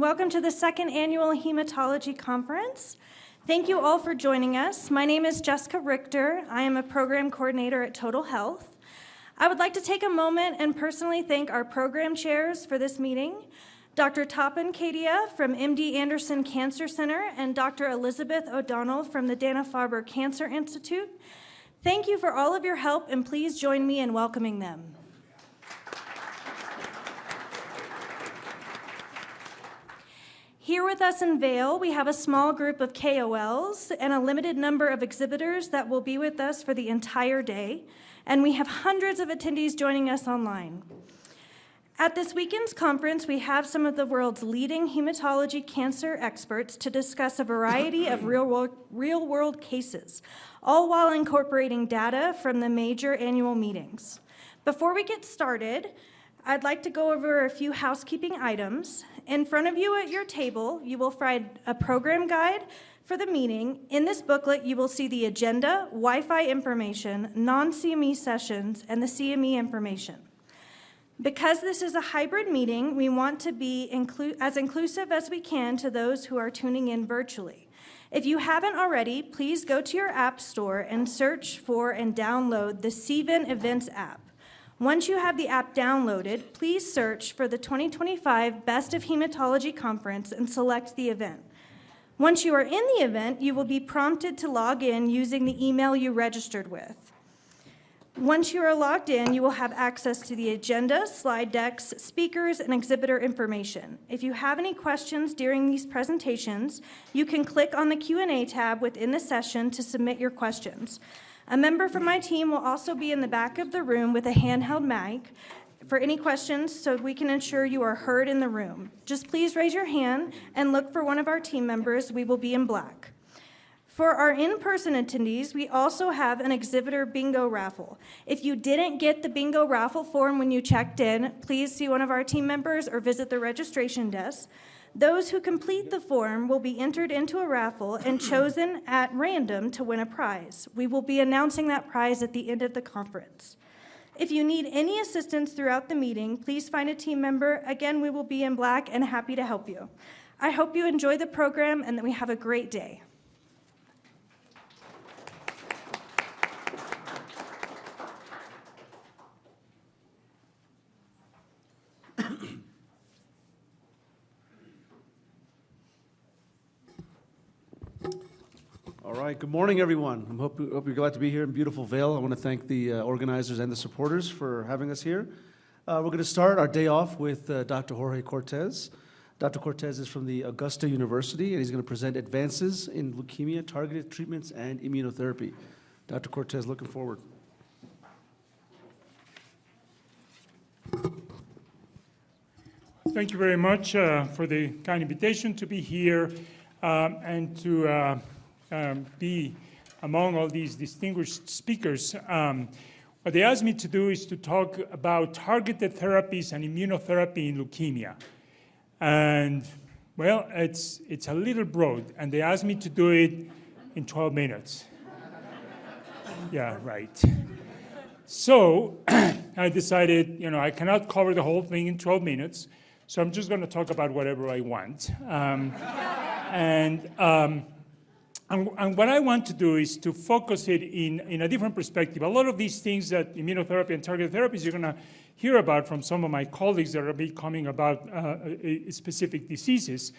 and welcome to the second annual Hematology Conference. Thank you all for joining us. My name is Jessica Richter. I am a program coordinator at Total Health. I would like to take a moment and personally thank our program chairs for this meeting, Dr. Tapan Kadia from MD Anderson Cancer Center and Dr. Elizabeth O'Donnell from the Dana-Farber Cancer Institute. Thank you for all of your help, and please join me in welcoming them. Here with us in Vail, we have a small group of KOLs and a limited number of exhibitors that will be with us for the entire day, and we have hundreds of attendees joining us online. At this weekend's conference, we have some of the world's leading hematology cancer experts to discuss a variety of real-world cases, all while incorporating data from the major annual meetings. Before we get started, I'd like to go over a few housekeeping items. In front of you at your table, you will find a program guide for the meeting. In this booklet, you will see the agenda, Wi-Fi information, non-CME sessions, and the CME information. Because this is a hybrid meeting, we want to be as inclusive as we can to those who are tuning in virtually. If you haven't already, please go to your app store and search for and download the CVN Events app. Once you have the app downloaded, please search for the 2025 Best of Hematology Conference and select the event. Once you are in the event, you will be prompted to log in using the email you registered with. Once you are logged in, you will have access to the agenda, slide decks, speakers, and exhibitor information. If you have any questions during these presentations, you can click on the Q&A tab within the session to submit your questions. A member from my team will also be in the back of the room with a handheld mic for any questions so we can ensure you are heard in the room. Just please raise your hand and look for one of our team members. We will be in black. For our in-person attendees, we also have an exhibitor bingo raffle. If you didn't get the bingo raffle form when you checked in, please see one of our team members or visit the registration desk. Those who complete the form will be entered into a raffle and chosen at random to win a prize. We will be announcing that prize at the end of the conference. If you need any assistance throughout the meeting, please find a team member. Again, we will be in black and happy to help you. I hope you enjoy the program and that we have a great day. All right, good morning, everyone. I hope you're glad to be here in beautiful Vail. I want to thank the organizers and the supporters for having us here. We're going to start our day off with Dr. Jorge Cortes. Dr. Cortes is from the Augusta University, and he's going to present advances in leukemia, targeted treatments, and immunotherapy. Dr. Cortes, looking forward. Thank you very much for the kind invitation to be here and to be among all these distinguished speakers. What they asked me to do is to talk about targeted therapies and immunotherapy in leukemia. And, well, it's a little broad, and they asked me to do it in 12 minutes. Yeah, right. So I decided, I cannot cover the whole thing in 12 minutes, so I'm just going to talk about whatever I want. And what I want to do is to focus it in a different perspective. A lot of these things that immunotherapy and targeted therapies you're going to hear about from some of my colleagues that are becoming about specific diseases.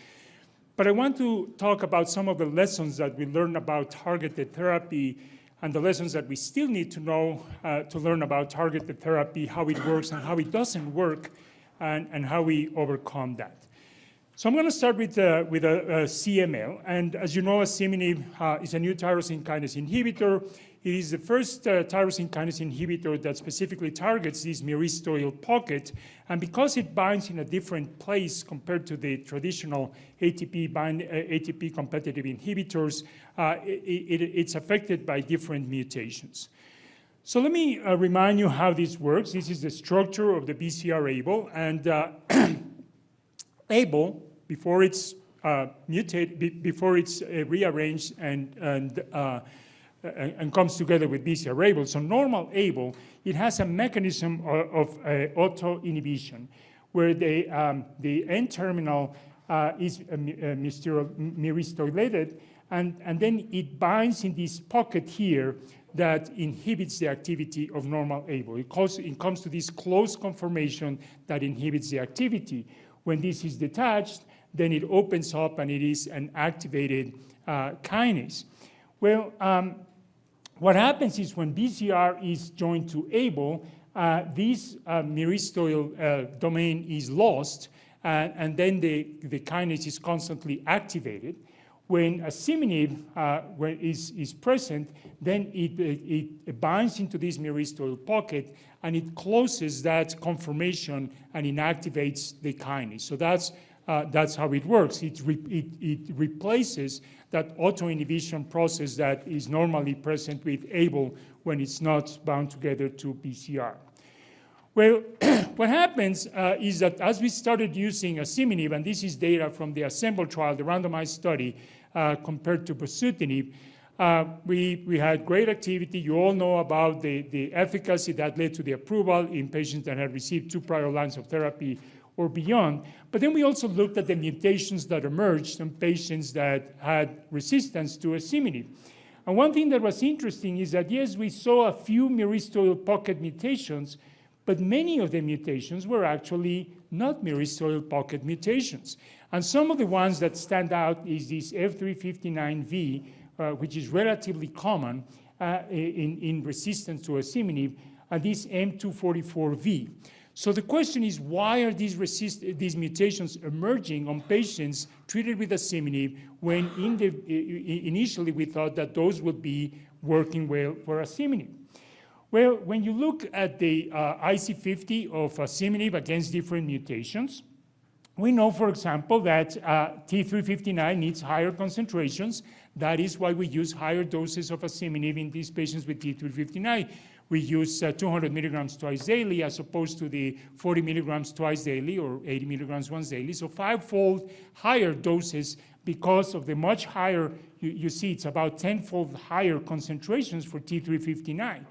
But I want to talk about some of the lessons that we learned about targeted therapy and the lessons that we still need to know to learn about targeted therapy, how it works and how it doesn't work, and how we overcome that. So I'm going to start with a CML, and as you know, asciminib is a new tyrosine kinase inhibitor. It is the first tyrosine kinase inhibitor that specifically targets this myristoyl pocket, and because it binds in a different place compared to the traditional ATP competitive inhibitors, it's affected by different mutations. So let me remind you how this works. This is the structure of the BCR-ABL, and ABL, before it's mutated, before it's rearranged and comes together with BCR-ABL. So normal ABL, it has a mechanism of auto-inhibition, where the N-terminal is myristoylated, and then it binds in this pocket here that inhibits the activity of normal ABL. It comes to this close conformation that inhibits the activity. When this is detached, then it opens up and it is an activated kinase. Well, what happens is when BCR is joined to ABL, this myristoyl domain is lost, and then the kinase is constantly activated. When asciminib is present, then it binds into this myristoyl pocket, and it closes that conformation and inactivates the kinase. So that's how it works. It replaces that autoinhibition process that is normally present with ABL when it's not bound together to BCR. Well, what happens is that as we started using asciminib, and this is data from the ASSEMBLE trial, the randomized study, compared to bosutinib, we had great activity. You all know about the efficacy that led to the approval in patients that had received 2 prior lines of therapy or beyond. But then we also looked at the mutations that emerged in patients that had resistance to asciminib. And one thing that was interesting is that, yes, we saw a few myristoyl pocket mutations, but many of the mutations were actually not myristoyl pocket mutations. And some of the ones that stand out is this F359V, which is relatively common in resistance to asciminib, and this M244V. So the question is, why are these mutations emerging on patients treated with asciminib when initially we thought that those would be working well for asciminib? Well, when you look at the IC50 of asciminib against different mutations, we know, for example, that T359 needs higher concentrations. That is why we use higher doses of asciminib in these patients with T359. We use 200 milligrams twice daily as opposed to the 40 milligrams twice daily or 80 milligrams once daily. So 5-fold higher doses because of the much higher, you see it's about 10-fold higher concentrations for T359.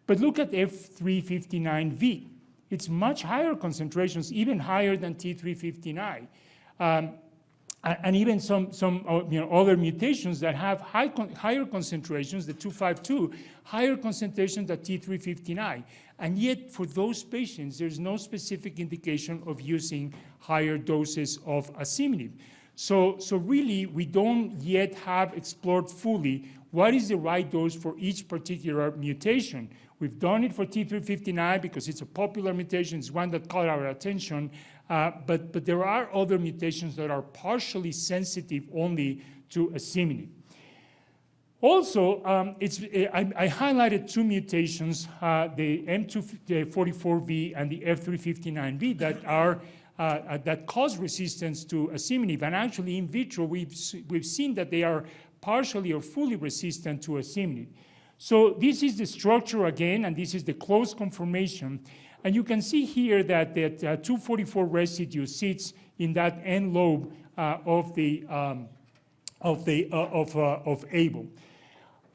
But look at F359V. It's much higher concentrations, even higher than T359. And even some other mutations that have higher concentrations, the 252, higher concentration than T359. And yet, for those patients, there's no specific indication of using higher doses of asciminib. So really, we don't yet have explored fully what is the right dose for each particular mutation. We've done it for T359 because it's a popular mutation. It's one that caught our attention. But there are other mutations that are partially sensitive only to asciminib. Also, I highlighted 2 mutations, the M244V and the F359V, that cause resistance to asciminib. And actually, in vitro, we've seen that they are partially or fully resistant to asciminib. So this is the structure again, and this is the close conformation. And you can see here that the 244 residue sits in that end lobe of ABL.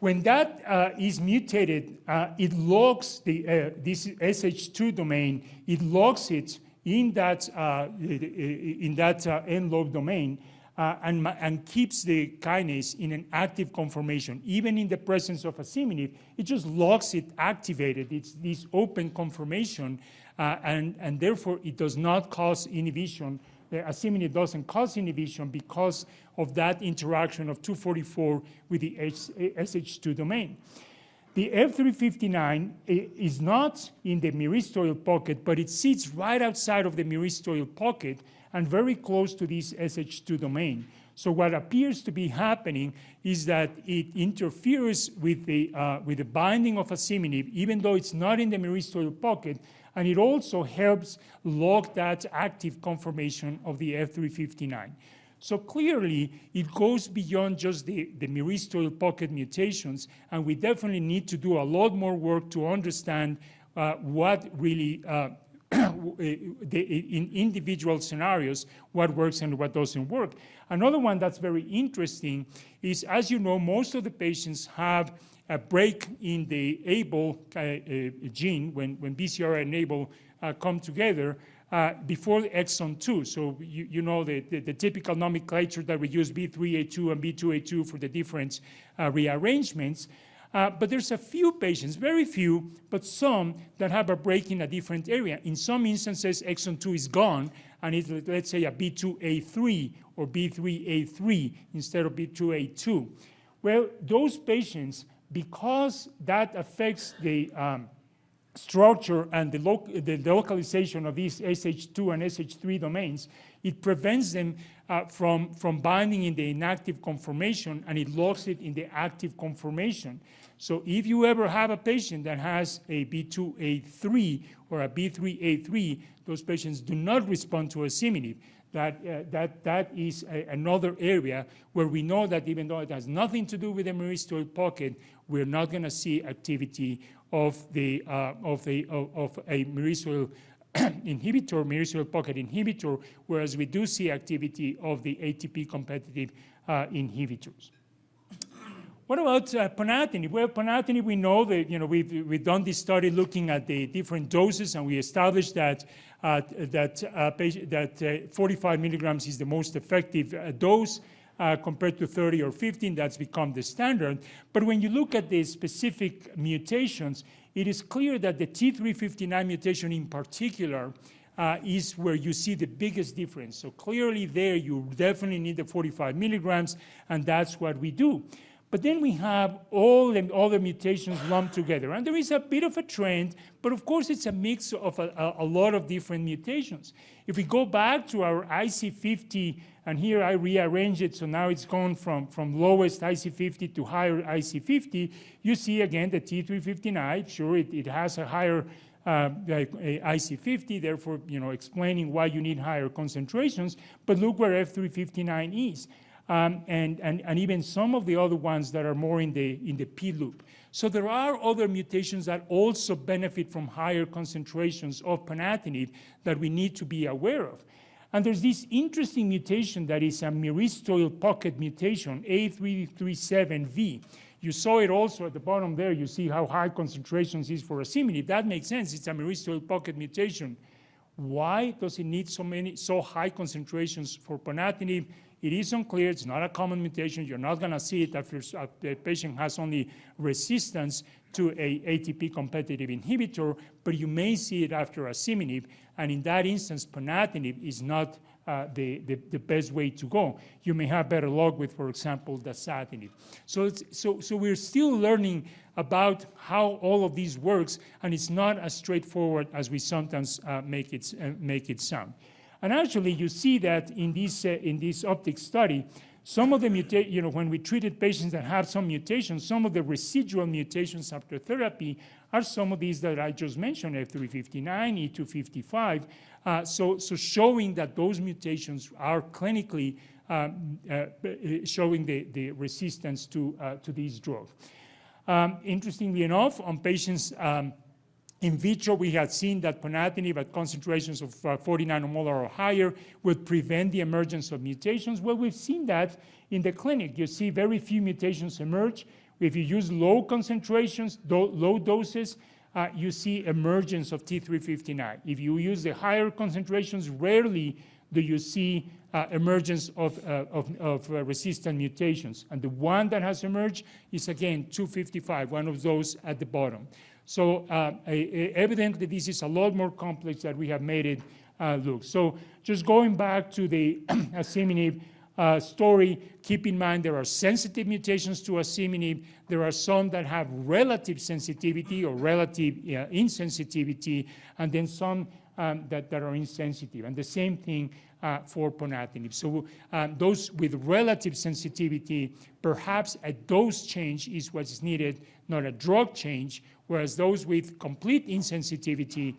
When that is mutated, it locks this SH2 domain. It locks it in that end lobe domain and keeps the kinase in an active conformation. Even in the presence of asciminib, it just locks it activated. It's this open conformation, and therefore it does not cause inhibition. The asciminib doesn't cause inhibition because of that interaction of 244 with the SH2 domain. The F359 is not in the myristoyl pocket, but it sits right outside of the myristoyl pocket and very close to this SH2 domain. So what appears to be happening is that it interferes with the binding of asciminib, even though it's not in the myristoyl pocket, and it also helps lock that active conformation of the F359. So clearly, it goes beyond just the myristoyl pocket mutations, and we definitely need to do a lot more work to understand what really in individual scenarios, what works and what doesn't work. Another one that's very interesting is, as you know, most of the patients have a break in the ABL gene when BCR and ABL come together, before exon 2. So you know the typical nomenclature that we use, B3A2 and B2A2 for the different rearrangements. But there's a few patients, very few, but some that have a break in a different area. In some instances, exon 2 is gone, and it's, let's say, a B2A3 or B3A3 instead of B2A2. Well, those patients, because that affects the structure and the localization of these SH2 and SH3 domains, it prevents them from binding in the inactive conformation, and it locks it in the active conformation. So if you ever have a patient that has a B2A3 or a B3A3, those patients do not respond to asciminib. That is another area where we know that even though it has nothing to do with the myristoyl pocket, we're not going to see activity of a myristoyl inhibitor, myristoyl pocket inhibitor, whereas we do see activity of the ATP competitive inhibitors. What about ponatinib? Well, ponatinib, we know that we've done this study looking at the different doses, and we established that 45 milligrams is the most effective dose compared to 30 or 15. That's become the standard. But when you look at the specific mutations, it is clear that the T359 mutation in particular is where you see the biggest difference. So clearly there, you definitely need the 45 milligrams, and that's what we do. But then we have all the other mutations lumped together. And there is a bit of a trend, but of course it's a mix of a lot of different mutations. If we go back to our IC50, and here I rearrange it, so now it's gone from lowest IC50 to higher IC50, you see again the T359. Sure, it has a higher IC50, therefore explaining why you need higher concentrations, but look where F359 is. And even some of the other ones that are more in the P loop. So there are other mutations that also benefit from higher concentrations of ponatinib that we need to be aware of. And there's this interesting mutation that is a myristoyl pocket mutation, A337V. You saw it also at the bottom there. You see how high concentrations is for asciminib. That makes sense. It's a myristoyl pocket mutation. Why does it need so high concentrations for ponatinib? It is unclear. It's not a common mutation. You're not going to see it after the patient has only resistance to a ATP competitive inhibitor, but you may see it after asciminib, and in that instance, ponatinib is not the best way to go. You may have better luck with, for example, dasatinib. So we're still learning about how all of these works, and it's not as straightforward as we sometimes make it sound. And actually, you see that in this optic study, some of the when we treated patients that have some mutations, some of the residual mutations after therapy are some of these that I just mentioned, F359, E255. So showing that those mutations are clinically showing the resistance to these drugs. Interestingly enough, on patients in vitro, we had seen that ponatinib at concentrations of 40 nanomolar or higher would prevent the emergence of mutations. Well, we've seen that in the clinic. You see very few mutations emerge. If you use low concentrations, low doses, you see emergence of T359. If you use the higher concentrations, rarely do you see emergence of resistant mutations. And the one that has emerged is, again, 255, one of those at the bottom. So evidently, this is a lot more complex than we have made it look. So just going back to the asciminib story, keep in mind there are sensitive mutations to asciminib. There are some that have relative sensitivity or relative insensitivity, and then some that are insensitive. And the same thing for ponatinib. So those with relative sensitivity, perhaps a dose change is what is needed, not a drug change, whereas those with complete insensitivity,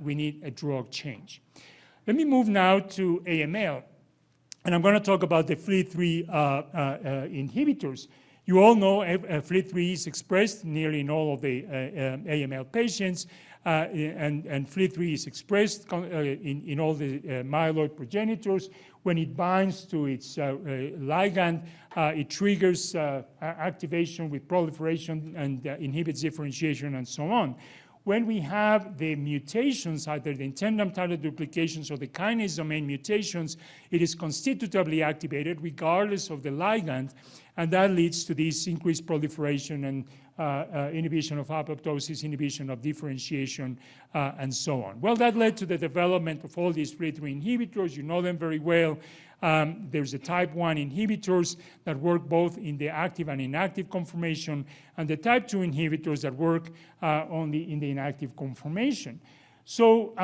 we need a drug change. Let me move now to AML, and I'm going to talk about the FLT3 inhibitors. You all know FLT3 is expressed nearly in all of the AML patients, and FLT3 is expressed in all the myeloid progenitors. When it binds to its ligand, it triggers activation with proliferation and inhibits differentiation and so on. when we have the mutations, either the tandem target duplications or the kinase domain mutations, it is constitutively activated regardless of the ligand, and that leads to this increased proliferation and inhibition of apoptosis, inhibition of differentiation, and so on. Well, that led to the development of all these FLT3 inhibitors. You know them very well. There's the type 1 inhibitors that work both in the active and inactive conformation, and the type 2 inhibitors that work only in the inactive conformation. So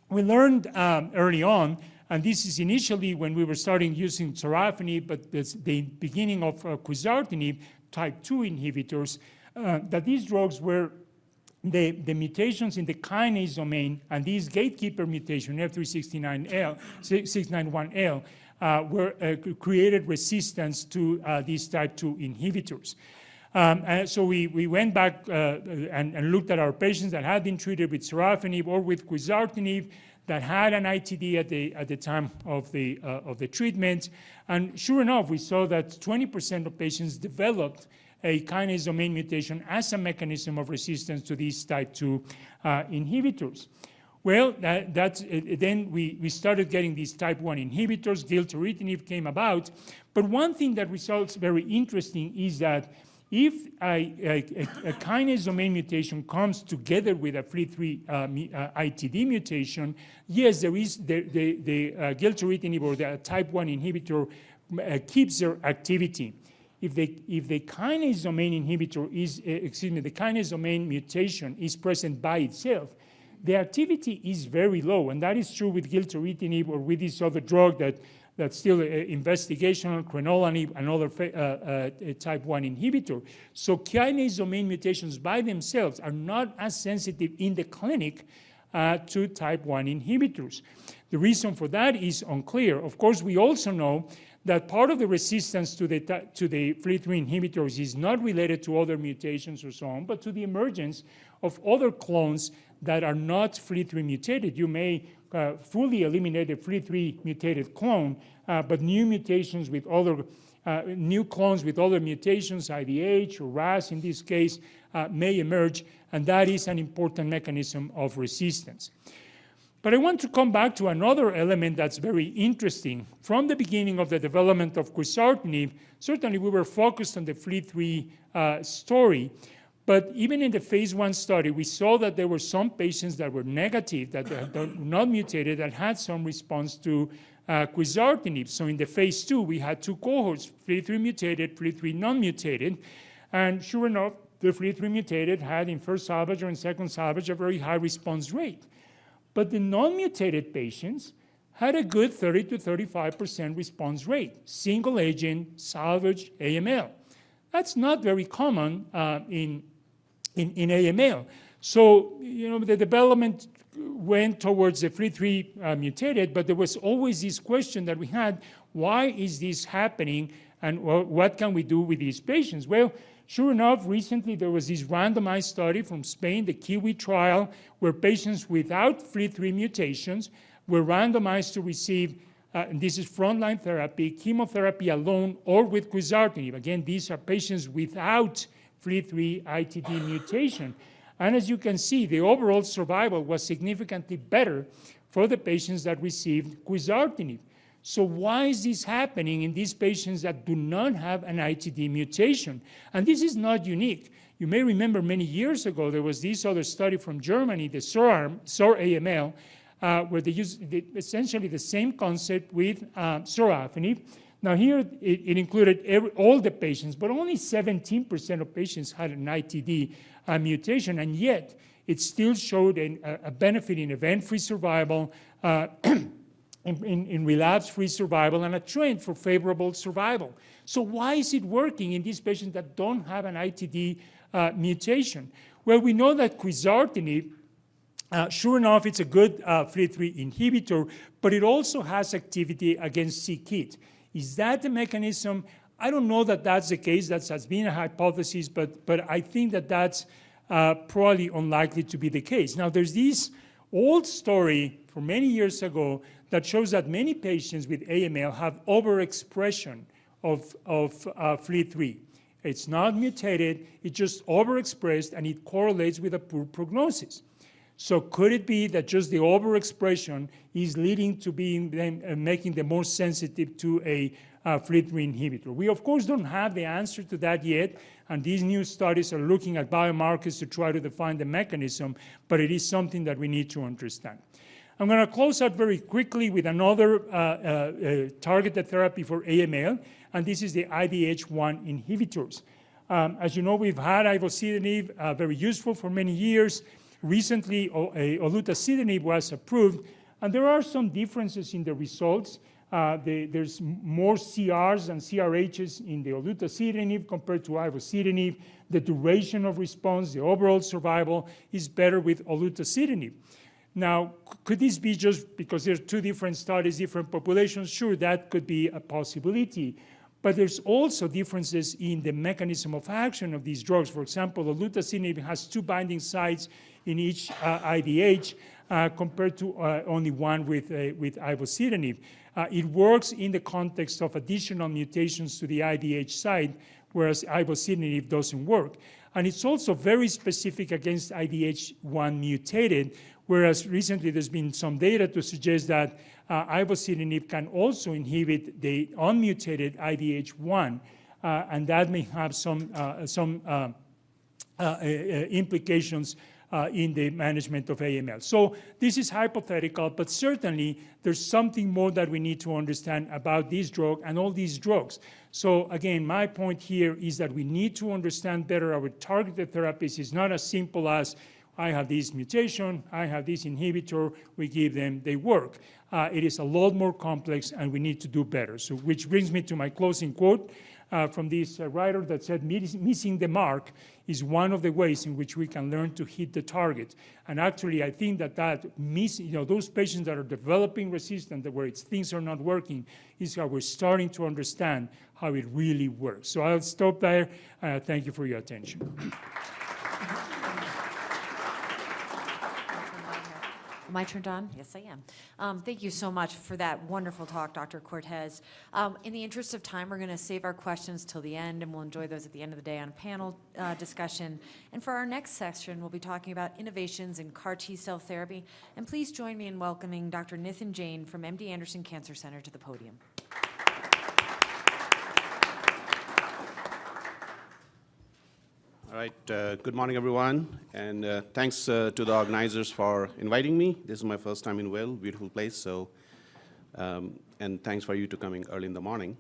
we learned early on, and this is initially when we were starting using sorafenib, but the beginning of quizartinib, type 2 inhibitors, that these drugs were the mutations in the kinase domain, and these gatekeeper mutation, F369L, created resistance to these type 2 inhibitors. And so we went back and looked at our patients that had been treated with sorafenib or with quizartinib that had an ITD at the time of the treatment. And sure enough, we saw that 20% of patients developed a kinase domain mutation as a mechanism of resistance to these type 2 inhibitors. Well, then we started getting these type 1 inhibitors. Gilteritinib came about. But one thing that results very interesting is that if a kinase domain mutation comes together with a FLT3 ITD mutation, yes, there is the gilteritinib or the type 1 inhibitor keeps their activity. If the kinase domain inhibitor is, the kinase domain mutation is present by itself, the activity is very low, and that is true with gilteritinib or with this other drug that's still investigational, crenolanib, another type 1 inhibitor. So kinase domain mutations by themselves are not as sensitive in the clinic to type 1 inhibitors. The reason for that is unclear. Of course, we also know that part of the resistance to the FLT3 inhibitors is not related to other mutations or so on, but to the emergence of other clones that are not FLT3 mutated. You may fully eliminate a FLT3 mutated clone, but new mutations with other, new clones with other mutations, IDH or RAS in this case, may emerge, and that is an important mechanism of resistance. But I want to come back to another element that's very interesting. From the beginning of the development of quizartinib, certainly we were focused on the FLT3 story, but even in the phase 1 study, we saw that there were some patients that were negative, that were not mutated, that had some response to quizartinib. So in the phase 2, we had 2 cohorts, FLT3 mutated, FLT3 non-mutated, and sure enough, the FLT3 mutated had in first salvage or in second salvage a very high response rate. But the non-mutated patients had a good 30 to 35% response rate, single agent, salvage, AML. That's not very common in AML. So, the development went towards the FLT3 mutated, but there was always this question that we had, why is this happening and what can we do with these patients? Well, sure enough, recently there was this randomized study from Spain, the Kiwi trial, where patients without FLT3 mutations were randomized to receive, and this is frontline therapy, chemotherapy alone, or with quizartinib. Again, these are patients without FLT3 ITD mutation. And as you can see, the overall survival was significantly better for the patients that received quizartinib. So why is this happening in these patients that do not have an ITD mutation? And this is not unique. You may remember many years ago, there was this other study from Germany, the SOR-AML, where they used essentially the same concept with sorafenib. Now here, it included all the patients, but only 17% of patients had an ITD mutation, and yet it still showed a benefit in event-free survival, in relapse-free survival, and a trend for favorable survival. So why is it working in these patients that don't have an ITD mutation? Well, we know that quizartinib, sure enough, it's a good FLT3 inhibitor, but it also has activity against c-KIT. Is that the mechanism? I don't know that that's the case. That has been a hypothesis, but I think that that's probably unlikely to be the case. Now, there's this old story from many years ago that shows that many patients with AML have overexpression of FLT3. It's not mutated, it's just overexpressed, and it correlates with a poor prognosis. So could it be that just the overexpression is leading to making them more sensitive to a FLT3 inhibitor? We, of course, don't have the answer to that yet, and these new studies are looking at biomarkers to try to define the mechanism, but it is something that we need to understand. I'm going to close out very quickly with another targeted therapy for AML, and this is the IDH1 inhibitors. As you know, we've had ivosidenib, very useful for many years. Recently, olutasidenib was approved, and there are some differences in the results. There's more CRs and CRHs in the olutasidenib compared to ivosidenib. The duration of response, the overall survival is better with olutasidenib. Now, could this be just because there's two different studies, different populations? Sure, that could be a possibility. But there's also differences in the mechanism of action of these drugs. For example, olutasidenib has 2 binding sites in each IDH compared to only one with ivosidenib. It works in the context of additional mutations to the IDH site, whereas ivosidenib doesn't work. And it's also very specific against IDH1 mutated, whereas recently there's been some data to suggest that ivosidenib can also inhibit the unmutated IDH1, and that may have some implications in the management of AML. So this is hypothetical, but certainly there's something more that we need to understand about this drug and all these drugs. So again, my point here is that we need to understand better our targeted therapies. It's not as simple as I have this mutation, I have this inhibitor, we give them, they work. It is a lot more complex, and we need to do better. So, which brings me to my closing quote from this writer that said, missing the mark is one of the ways in which we can learn to hit the target. And actually, I think that those patients that are developing resistance, where things are not working, is how we're starting to understand how it really works. So I'll stop there. Thank you for your attention. Am I turned on? Yes, I am. Thank you so much for that wonderful talk, Dr. Cortes. In the interest of time, we're going to save our questions till the end, and we'll enjoy those at the end of the day on a panel discussion. And for our next session, we'll be talking about innovations in CAR T-cell therapy. And please join me in welcoming Dr. Nitin Jain from MD Anderson Cancer Center to the podium. All right, good morning, everyone, and thanks to the organizers for inviting me. This is my first time in Vail, beautiful place, so, and thanks for you to coming early in the morning.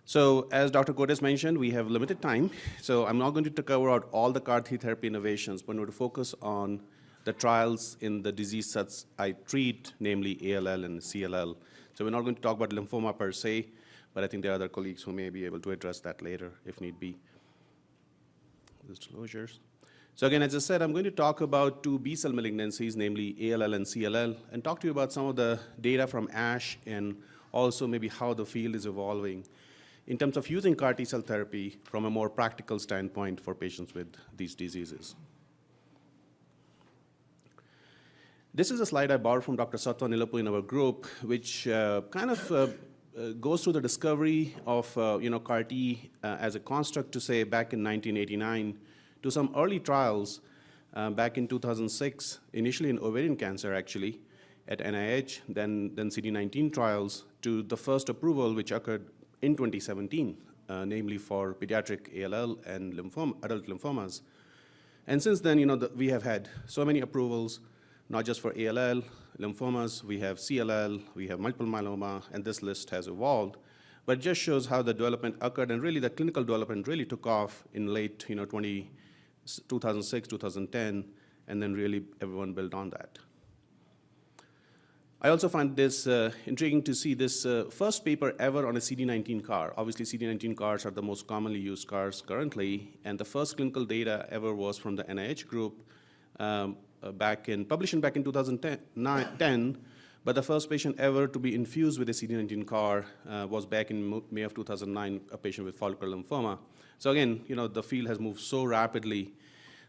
So as Dr. Cortes mentioned, we have limited time, so I'm not going to cover out all the CAR T therapy innovations, but I'm going to focus on the trials in the disease sets I treat, namely ALL and CLL. So we're not going to talk about lymphoma per se, but I think there are other colleagues who may be able to address that later if need be. Disclosures. So again, as I said, I'm going to talk about 2 B-cell malignancies, namely ALL and CLL, and talk to you about some of the data from ASH and also maybe how the field is evolving in terms of using CAR T-cell therapy from a more practical standpoint for patients with these diseases. This is a slide I borrowed from Dr. Sattva Nilapu in our group, which goes through the discovery of CAR T as a construct to say back in 1989 to some early trials back in 2006, initially in ovarian cancer actually at NIH, then CD19 trials to the first approval which occurred in 2017, namely for pediatric ALL and adult lymphomas. And since then, we have had so many approvals, not just for ALL, lymphomas, we have CLL, we have multiple myeloma, and this list has evolved. But it just shows how the development occurred, and really the clinical development really took off in late 2006, 2010, and then really everyone built on that. I also find this intriguing to see this first paper ever on a CD19 CAR. Obviously, CD19 CARs are the most commonly used CARs currently, and the first clinical data ever was from the NIH group, published back in 2010, but the first patient ever to be infused with a CD19 CAR was back in May of 2009, a patient with follicular lymphoma. So again, the field has moved so rapidly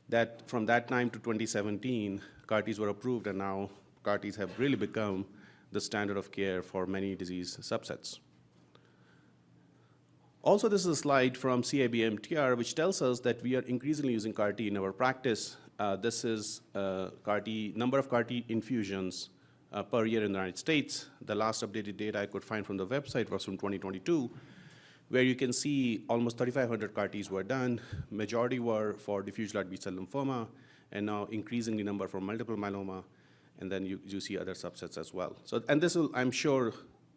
that from that time to 2017, CAR Ts were approved, and now CAR Ts have really become the standard of care for many disease subsets. Also, this is a slide from CIBMTR, which tells us that we are increasingly using CAR T in our practice. This is number of CAR T infusions per year in the United States. The last updated data I could find from the website was from 2022, where you can see almost 3,500 CAR Ts were done. Majority were for diffuse large B-cell lymphoma, and now increasingly number for multiple myeloma, and then you see other subsets as well. So, and this will, I'm sure,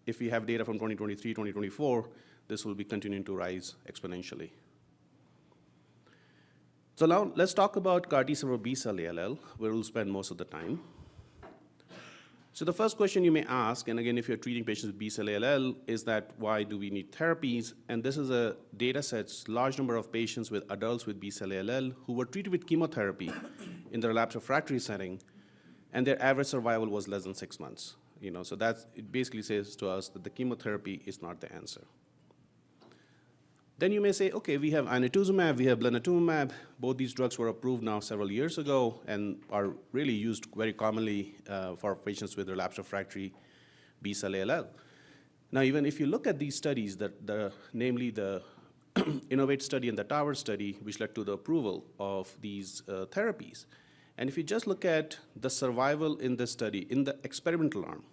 if we have data from 2023, 2024, this will be continuing to rise exponentially. So now let's talk about CAR T-cell for B-cell ALL, where we'll spend most of the time. So the first question you may ask, and again, if you're treating patients with B-cell ALL, is that why do we need therapies? And this is a data set, large number of patients with adults with B-cell ALL who were treated with chemotherapy in the relapsed refractory setting, and their average survival was less than 6 months. So it basically says to us that the chemotherapy is not the answer. Then you may say, okay, we have inotuzumab, we have blinatumomab. Both these drugs were approved now several years ago and are really used very commonly for patients with relapsed refractory B-cell ALL. Now, even if you look at these studies, namely the Innovate study and the Tower study, which led to the approval of these therapies, and if you just look at the survival in this study, in the experimental arm,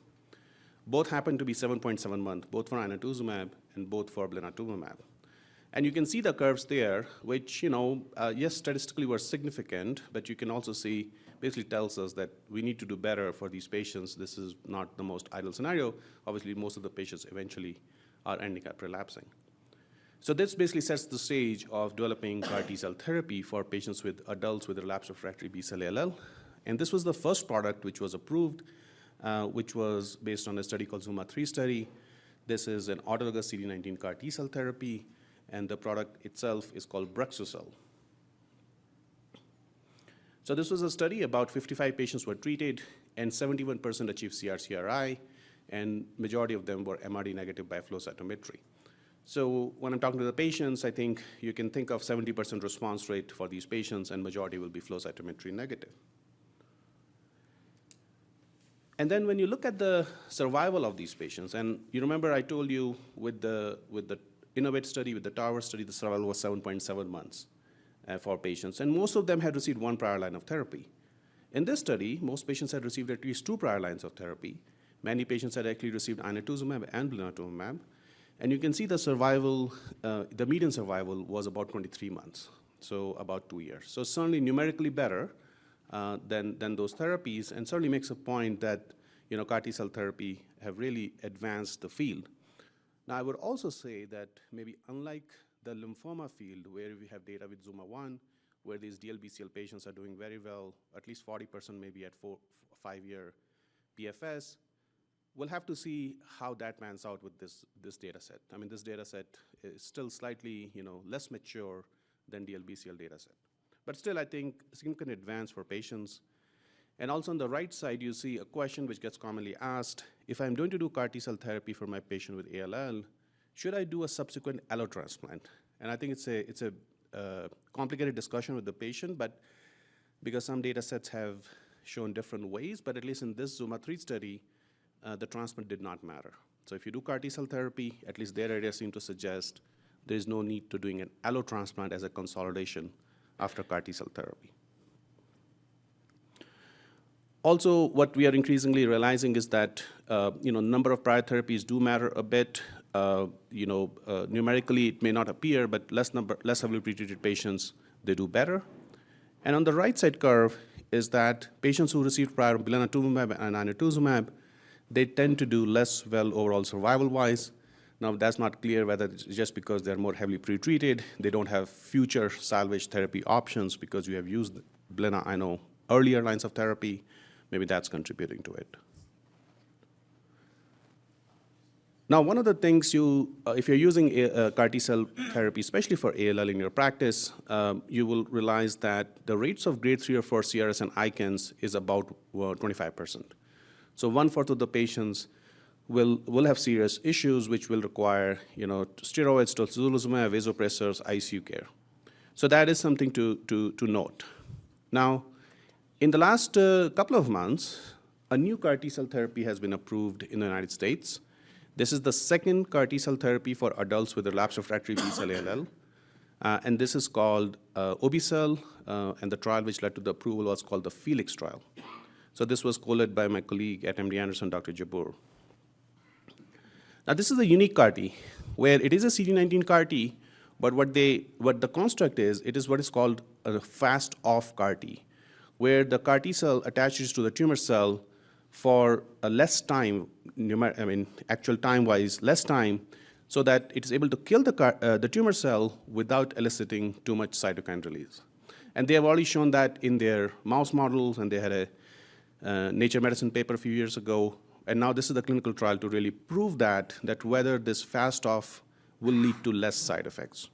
both happen to be 7.7 months, both for inotuzumab and both for blinatumomab. And you can see the curves there, which, yes, statistically were significant, but you can also see, basically tells us that we need to do better for these patients. This is not the most ideal scenario. Obviously, most of the patients eventually are ending up relapsing. So this basically sets the stage of developing CAR T-cell therapy for patients with adults with relapsed refractory B-cell ALL. And this was the first product which was approved, which was based on a study called ZUMA-3 study. This is an autologous CD19 CAR T-cell therapy, and the product itself is called Bruxucel. So this was a study, about 55 patients were treated, and 71% achieved CR/CRi, and majority of them were MRD negative by flow cytometry. So when I'm talking to the patients, I think you can think of 70% response rate for these patients, and majority will be flow cytometry negative. And then when you look at the survival of these patients, and you remember I told you with the Innovate study, with the Tower study, the survival was 7.7 months for patients, and most of them had received one prior line of therapy. In this study, most patients had received at least 2 prior lines of therapy. Many patients had actually received inotuzumab and blinatumomab, and you can see the survival, the median survival was about 23 months, so about 2 years. So certainly numerically better than those therapies, and certainly makes a point that CAR T-cell therapy have really advanced the field. Now, I would also say that maybe unlike the lymphoma field, where we have data with ZUMA-1, where these DLBCL patients are doing very well, at least 40% maybe at 5-year PFS, we'll have to see how that pans out with this data set. I mean, this data set is still slightly less mature than DLBCL data set. But still, I think significant advance for patients. And also on the right side, you see a question which gets commonly asked: if I'm going to do CAR T-cell therapy for my patient with ALL, should I do a subsequent allotransplant? And I think it's a complicated discussion with the patient, but because some data sets have shown different ways, but at least in this ZUMA-3 study, the transplant did not matter. So if you do CAR T-cell therapy, at least their data seem to suggest there is no need to doing an allotransplant as a consolidation after CAR T-cell therapy. Also, what we are increasingly realizing is that number of prior therapies do matter a bit. Numerically, it may not appear, but less heavily pretreated patients, they do better. And on the right side curve is that patients who received prior blinatumomab and inotuzumab, they tend to do less well overall survival-wise. Now, that's not clear whether it's just because they're more heavily pretreated, they don't have future salvage therapy options because you have used blina, earlier lines of therapy. Maybe that's contributing to it. Now, one of the things if you're using CAR T-cell therapy, especially for ALL in your practice, you will realize that the rates of grade 3 or 4 CRS and ICANS is about 25%. So 1/4 of the patients will have serious issues which will require steroids, tocilizumab, vasopressors, ICU care. So that is something to note. Now, in the last couple of months, a new CAR T-cell therapy has been approved in the United States. This is the second CAR T-cell therapy for adults with relapsed refractory B-cell ALL. And this is called obe-cel, and the trial which led to the approval was called the Felix trial. So this was co-led by my colleague at MD Anderson, Dr. Jabbour. Now this is a unique CAR T, where it is a CD19 CAR T, but what the construct is, it is what is called a fast-off CAR T, where the CAR T cell attaches to the tumor cell for a less time, actual time-wise, less time, so that it is able to kill the tumor cell without eliciting too much cytokine release. And they have already shown that in their mouse models, and they had a Nature Medicine paper a few years ago. And now this is the clinical trial to really prove that whether this fast-off will lead to less side effects.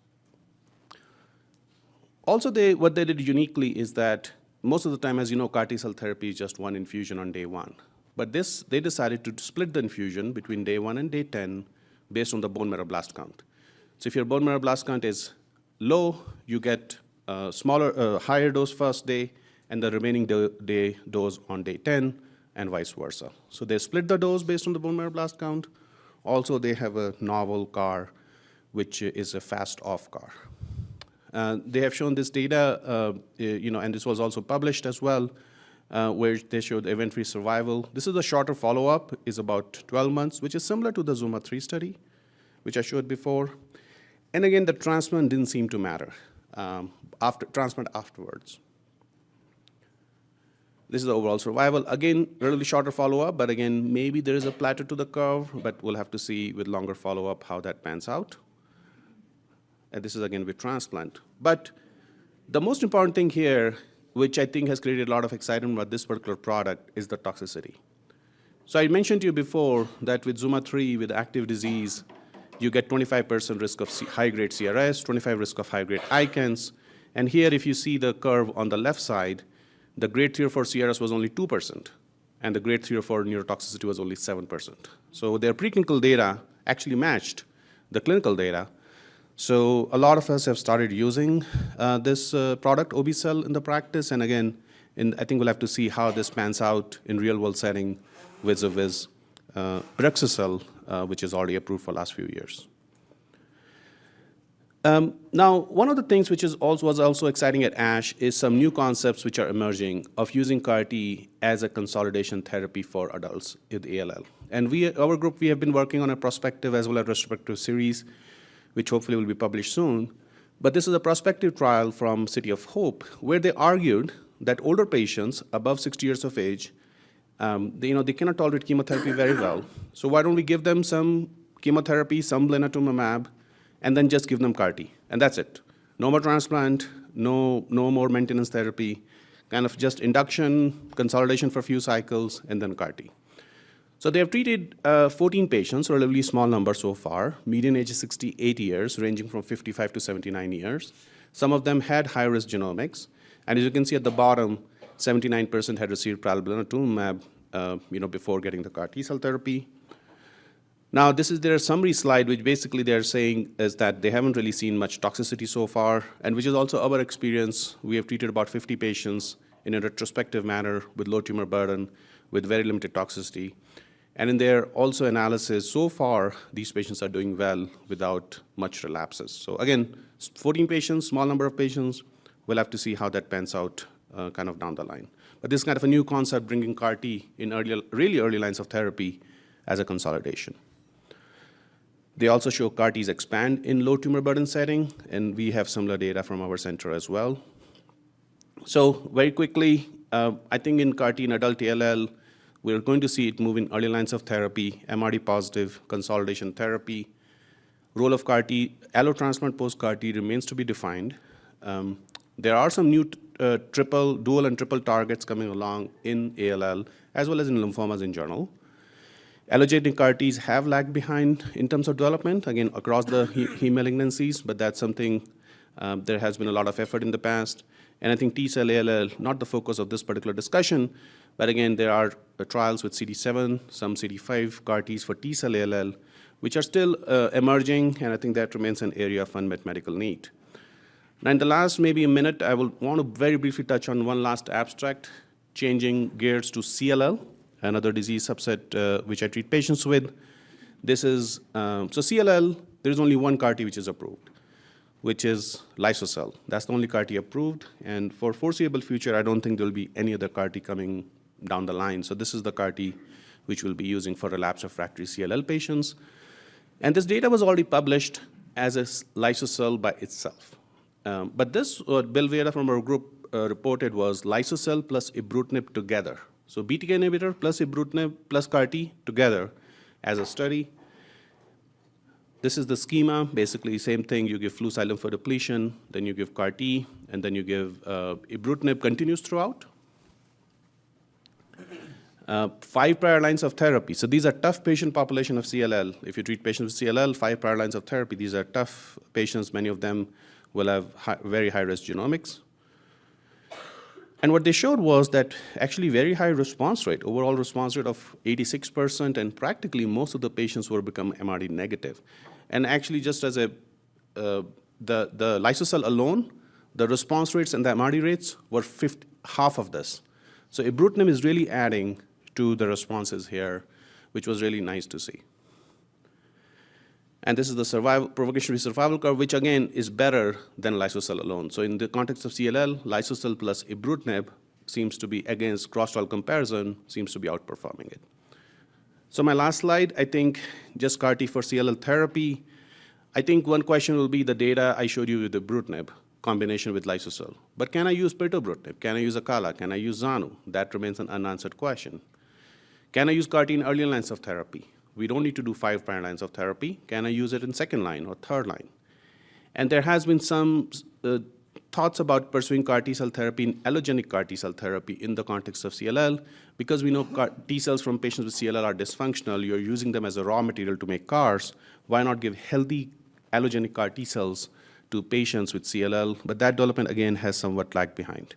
Also, what they did uniquely is that most of the time, as you know, CAR T-cell therapy is just one infusion on day 1. But they decided to split the infusion between day 1 and day 10 based on the bone marrow blast count. So if your bone marrow blast count is low, you get higher dose first day, and the remaining day dose on day 10, and vice versa. So they split the dose based on the bone marrow blast count. Also, they have a novel CAR, which is a fast-off CAR. They have shown this data, and this was also published as well, where they showed event-free survival. This is a shorter follow-up, is about 12 months, which is similar to the ZUMA-3 study, which I showed before. And again, the transplant didn't seem to matter, transplant afterwards. This is the overall survival. Again, relatively shorter follow-up, but again, maybe there is a plateau to the curve, but we'll have to see with longer follow-up how that pans out. And this is again with transplant. But the most important thing here, which I think has created a lot of excitement about this particular product, is the toxicity. So I mentioned to you before that with ZUMA-3, with active disease, you get 25% risk of high-grade CRS, 25% risk of high-grade ICANS. And here, if you see the curve on the left side, the grade 3 or 4 CRS was only 2%, and the grade 3 or 4 neurotoxicity was only 7%. So their preclinical data actually matched the clinical data. So a lot of us have started using this product, obe-cel, in the practice. And again, I think we'll have to see how this pans out in real-world setting with Brexucel, which is already approved for the last few years. Now, one of the things which was also exciting at ASH is some new concepts which are emerging of using CAR T as a consolidation therapy for adults with ALL. And our group, we have been working on a prospective as well as retrospective series, which hopefully will be published soon. But this is a prospective trial from City of Hope, where they argued that older patients above 60 years of age, they cannot tolerate chemotherapy very well. So why don't we give them some chemotherapy, some blinatumomab, and then just give them CAR T, and that's it. No more transplant, no more maintenance therapy, kind of just induction, consolidation for a few cycles, and then CAR T. So they have treated 14 patients, relatively small number so far. Median age is 68 years, ranging from 55 to 79 years. Some of them had high-risk genomics, and as you can see at the bottom, 79% had received prior blinatumomab, before getting the CAR T-cell therapy. Now, this is their summary slide, which basically they're saying is that they haven't really seen much toxicity so far, and which is also our experience. We have treated about 50 patients in a retrospective manner with low tumor burden, with very limited toxicity. And in their also analysis, so far, these patients are doing well without much relapses. So again, 14 patients, small number of patients. We'll have to see how that pans out kind of down the line. But this is kind of a new concept, bringing CAR T in really early lines of therapy as a consolidation. They also show CAR Ts expand in low tumor burden setting, and we have similar data from our center as well. So very quickly, I think in CAR T in adult ALL, we're going to see it move in early lines of therapy, MRD positive, consolidation therapy. Role of CAR T, allotransplant post-CAR T remains to be defined. There are some new dual and triple targets coming along in ALL, as well as in lymphomas in general. Allogeneic CAR Ts have lagged behind in terms of development, again, across the heme malignancies, but that's something there has been a lot of effort in the past. And I think T-cell ALL, not the focus of this particular discussion, but again, there are trials with CD7, some CD5 CAR Ts for T-cell ALL, which are still emerging, and I think that remains an area of unmet medical need. Now, in the last maybe a minute, I will want to very briefly touch on one last abstract, changing gears to CLL, another disease subset which I treat patients with. This is, so CLL, there's only one CAR T which is approved, which is Lysocell. That's the only CAR T approved, and for foreseeable future, I don't think there'll be any other CAR T coming down the line. So this is the CAR T which we'll be using for relapsed refractory CLL patients. And this data was already published as a Lysocell by itself. But this, what Bill Vera from our group reported was Lysocell plus ibrutinib together. So BTK inhibitor plus ibrutinib plus CAR T together as a study. This is the schema, basically same thing, you give flu-cy lymphodepletion, then you give CAR T, and then you give ibrutinib continues throughout. 5 prior lines of therapy. So these are tough patient population of CLL. If you treat patients with CLL, 5 prior lines of therapy, these are tough patients. Many of them will have very high-risk genomics. And what they showed was that actually very high response rate, overall response rate of 86%, and practically most of the patients were become MRD negative. And actually just as a, the Lysocell alone, the response rates and the MRD rates were half of this. So ibrutinib is really adding to the responses here, which was really nice to see. And this is the provocation-free survival curve, which again is better than Lysocell alone. So in the context of CLL, Lysocell plus ibrutinib seems to be, against cross-trial comparison, seems to be outperforming it. So my last slide, I think just CAR T for CLL therapy. I think one question will be the data I showed you with the ibrutinib combination with Lysocell. But can I use pirtobrutinib? Can I use Acala? Can I use Zanu? That remains an unanswered question. Can I use CAR T in earlier lines of therapy? We don't need to do 5 prior lines of therapy. Can I use it in second line or third line? And there has been some thoughts about pursuing CAR T cell therapy in allogeneic CAR T cell therapy in the context of CLL. Because we know CAR T cells from patients with CLL are dysfunctional, you're using them as a raw material to make CARs. Why not give healthy allogeneic CAR T cells to patients with CLL? But that development, again, has somewhat lagged behind.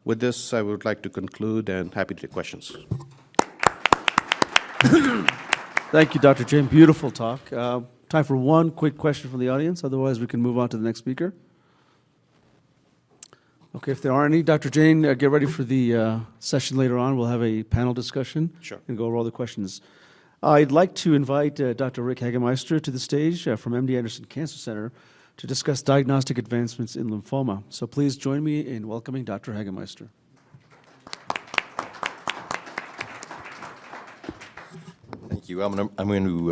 With this, I would like to conclude and happy to take questions. Thank you, Dr. Jain. Beautiful talk. Time for one quick question from the audience. Otherwise, we can move on to the next speaker. Okay, if there aren't any, Dr. Jain, get ready for the session later on. We'll have a panel discussion. Sure. And go over all the questions. I'd like to invite Dr. Rick Hagemeister to the stage from MD Anderson Cancer Center to discuss diagnostic advancements in lymphoma. So please join me in welcoming Dr. Hagemeister. Thank you. I'm going to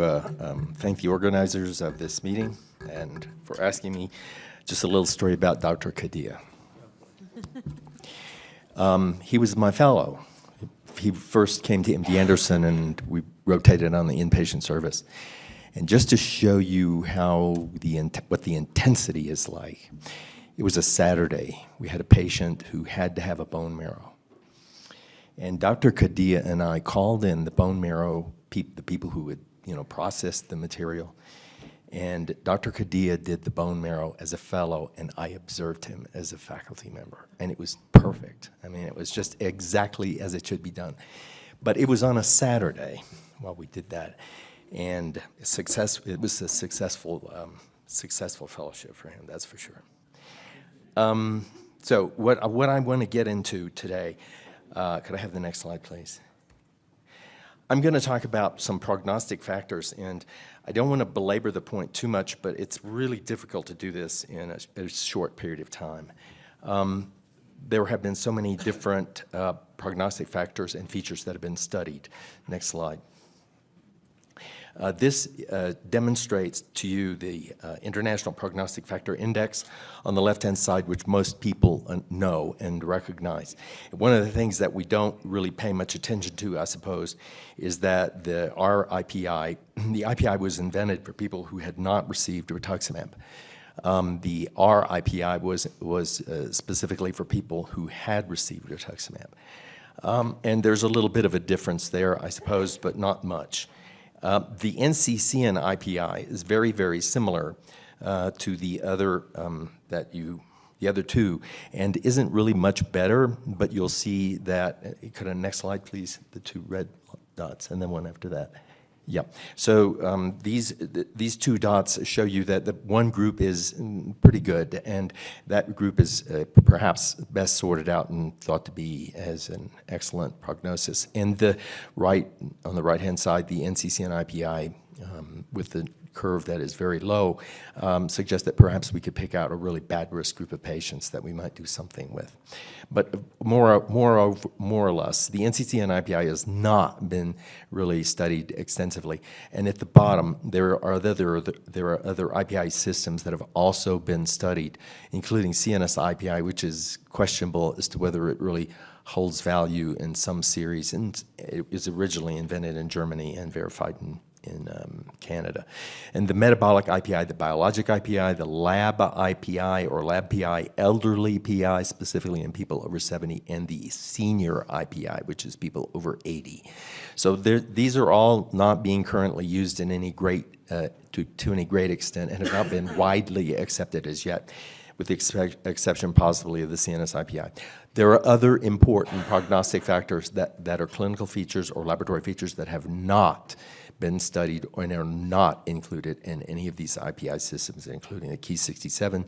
thank the organizers of this meeting and for asking me just a little story about Dr. Kadia. He was my fellow. He first came to MD Anderson and we rotated on the inpatient service. And just to show you how what the intensity is like, it was a Saturday. We had a patient who had to have a bone marrow. And Dr. Kadia and I called in the bone marrow, the people who would process the material. And Dr. Kadia did the bone marrow as a fellow, and I observed him as a faculty member. And it was perfect. I mean, it was just exactly as it should be done. But it was on a Saturday while we did that. And it was a successful fellowship for him, that's for sure. So what I want to get into today, could I have the next slide, please? I'm going to talk about some prognostic factors, and I don't want to belabor the point too much, but it's really difficult to do this in a short period of time. There have been so many different prognostic factors and features that have been studied. Next slide. This demonstrates to you the International Prognostic Factor Index on the left-hand side, which most people know and recognize. One of the things that we don't really pay much attention to, I suppose, is that the IPI was invented for people who had not received rituximab. The RIPI was specifically for people who had received rituximab. And there's a little bit of a difference there, I suppose, but not much. The NCCN IPI is very, very similar to the other two, and isn't really much better. But you'll see that. Could I next slide, please? The 2 red dots, and then one after that. Yeah. So these 2 dots show you that the one group is pretty good, and that group is perhaps best sorted out and thought to be as an excellent prognosis. And on the right-hand side, the NCCN IPI with the curve that is very low, suggests that perhaps we could pick out a really bad risk group of patients that we might do something with. But more or less, the NCCN IPI has not been really studied extensively. And at the bottom, there are other IPI systems that have also been studied, including CNS IPI, which is questionable as to whether it really holds value in some series, and it was originally invented in Germany and verified in Canada. And the metabolic IPI, the biologic IPI, the lab IPI or lab PI, elderly PI, specifically in people over 70, and the senior IPI, which is people over 80. So these are all not being currently used in any great, to any great extent, and have not been widely accepted as yet, with the exception possibly of the CNS IPI. There are other important prognostic factors that are clinical features or laboratory features that have not been studied and are not included in any of these IPI systems, including the Ki67,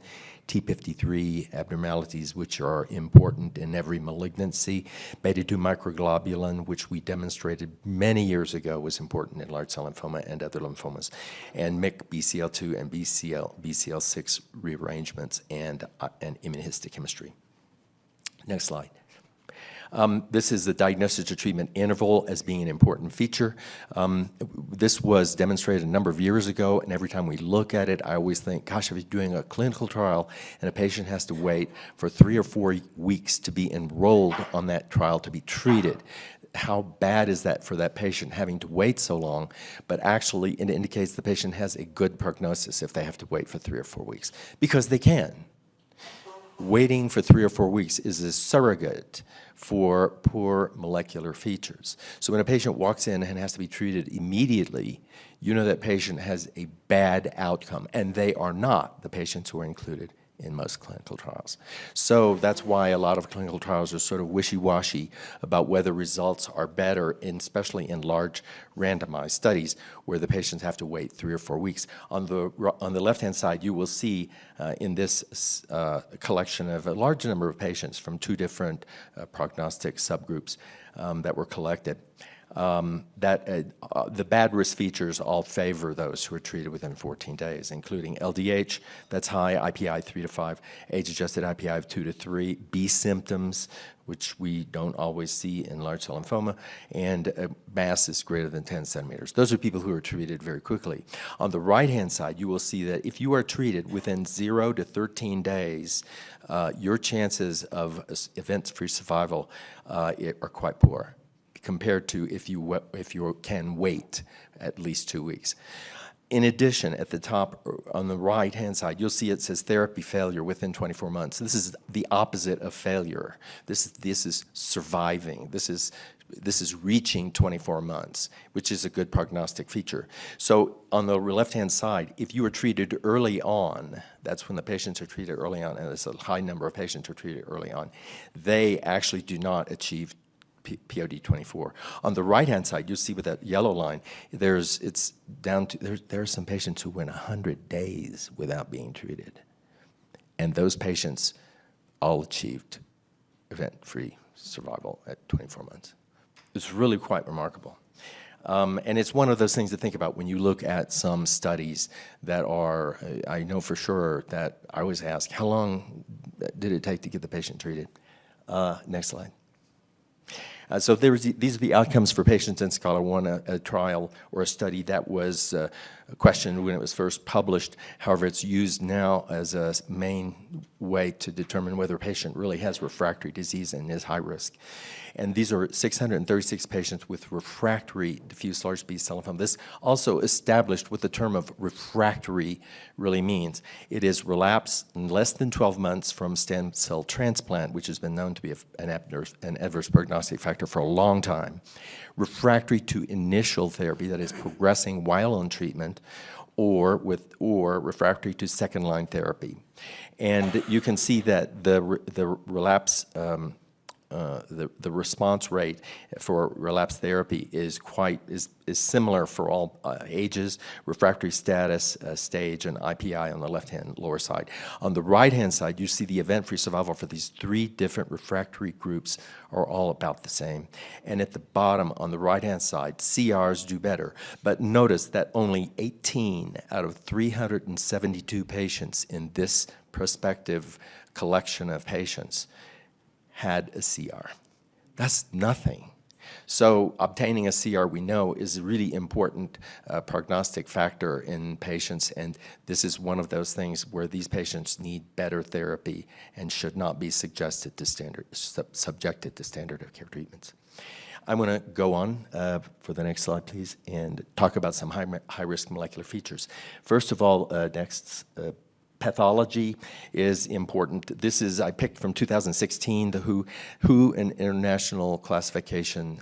T53 abnormalities, which are important in every malignancy, beta-2 microglobulin, which we demonstrated many years ago was important in large cell lymphoma and other lymphomas, and MYC, BCL2, and BCL6 rearrangements, and immunohistochemistry. Next slide. This is the diagnosis to treatment interval as being an important feature. This was demonstrated a number of years ago, and every time we look at it, I always think, gosh, if you're doing a clinical trial and a patient has to wait for 3 or 4 weeks to be enrolled on that trial to be treated, how bad is that for that patient having to wait so long? But actually, it indicates the patient has a good prognosis if they have to wait for 3 or 4 weeks, because they can. Waiting for 3 or 4 weeks is a surrogate for poor molecular features. So when a patient walks in and has to be treated immediately, you know that patient has a bad outcome, and they are not the patients who are included in most clinical trials. So that's why a lot of clinical trials are sort of wishy-washy about whether results are better, especially in large randomized studies where the patients have to wait 3 or 4 weeks. On the left-hand side, you will see in this collection of a large number of patients from 2 different prognostic subgroups that were collected, the bad risk features all favor those who are treated within 14 days, including LDH, that's high, IPI 3 to 5, age-adjusted IPI of 2 to 3, B symptoms, which we don't always see in large cell lymphoma, and mass is greater than 10 centimeters. Those are people who are treated very quickly. On the right-hand side, you will see that if you are treated within 0 to 13 days, your chances of event-free survival are quite poor, compared to if you can wait at least 2 weeks. In addition, at the top on the right-hand side, you'll see it says therapy failure within 24 months. This is the opposite of failure. This is surviving. This is reaching 24 months, which is a good prognostic feature. So on the left-hand side, if you are treated early on, that's when the patients are treated early on, and there's a high number of patients who are treated early on, they actually do not achieve POD24. On the right-hand side, you'll see with that yellow line, there are some patients who went 100 days without being treated. And those patients all achieved event-free survival at 24 months. It's really quite remarkable. And it's one of those things to think about when you look at some studies that are, I know for sure that I always ask, how long did it take to get the patient treated? Next slide. So these are the outcomes for patients in SCHOLAR-1, a trial or a study that was questioned when it was first published. However, it's used now as a main way to determine whether a patient really has refractory disease and is high risk. And these are 636 patients with refractory diffuse large B-cell lymphoma. This also established what the term of refractory really means. It is relapse in less than 12 months from stem cell transplant, which has been known to be an adverse prognostic factor for a long time. Refractory to initial therapy, that is progressing while on treatment, or refractory to second-line therapy. And you can see that the relapse the response rate for relapse therapy is similar for all ages, refractory status, stage, and IPI on the left-hand lower side. On the right-hand side, you see the event-free survival for these 3 different refractory groups are all about the same. And at the bottom, on the right-hand side, CRs do better. But notice that only 18 out of 372 patients in this prospective collection of patients had a CR. That's nothing. So obtaining a CR, we know, is a really important prognostic factor in patients, and this is one of those things where these patients need better therapy and should not be subjected to standard of care treatments. I'm going to go on for the next slide, please, and talk about some high-risk molecular features. First of all, pathology is important. This is, I picked from 2016, the WHO and international classification,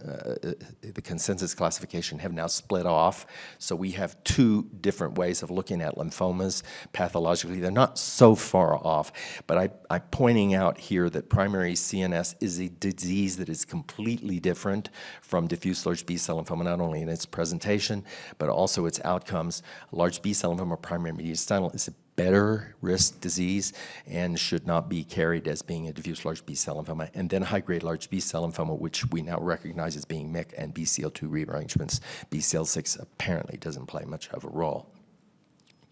the consensus classification have now split off. So we have 2 different ways of looking at lymphomas pathologically. They're not so far off, but I'm pointing out here that primary CNS is a disease that is completely different from diffuse large B-cell lymphoma, not only in its presentation, but also its outcomes. Large B-cell lymphoma, primary mediastinal, is a better risk disease and should not be carried as being a diffuse large B-cell lymphoma. And then high-grade large B-cell lymphoma, which we now recognize as being MYC and BCL2 rearrangements. BCL6 apparently doesn't play much of a role.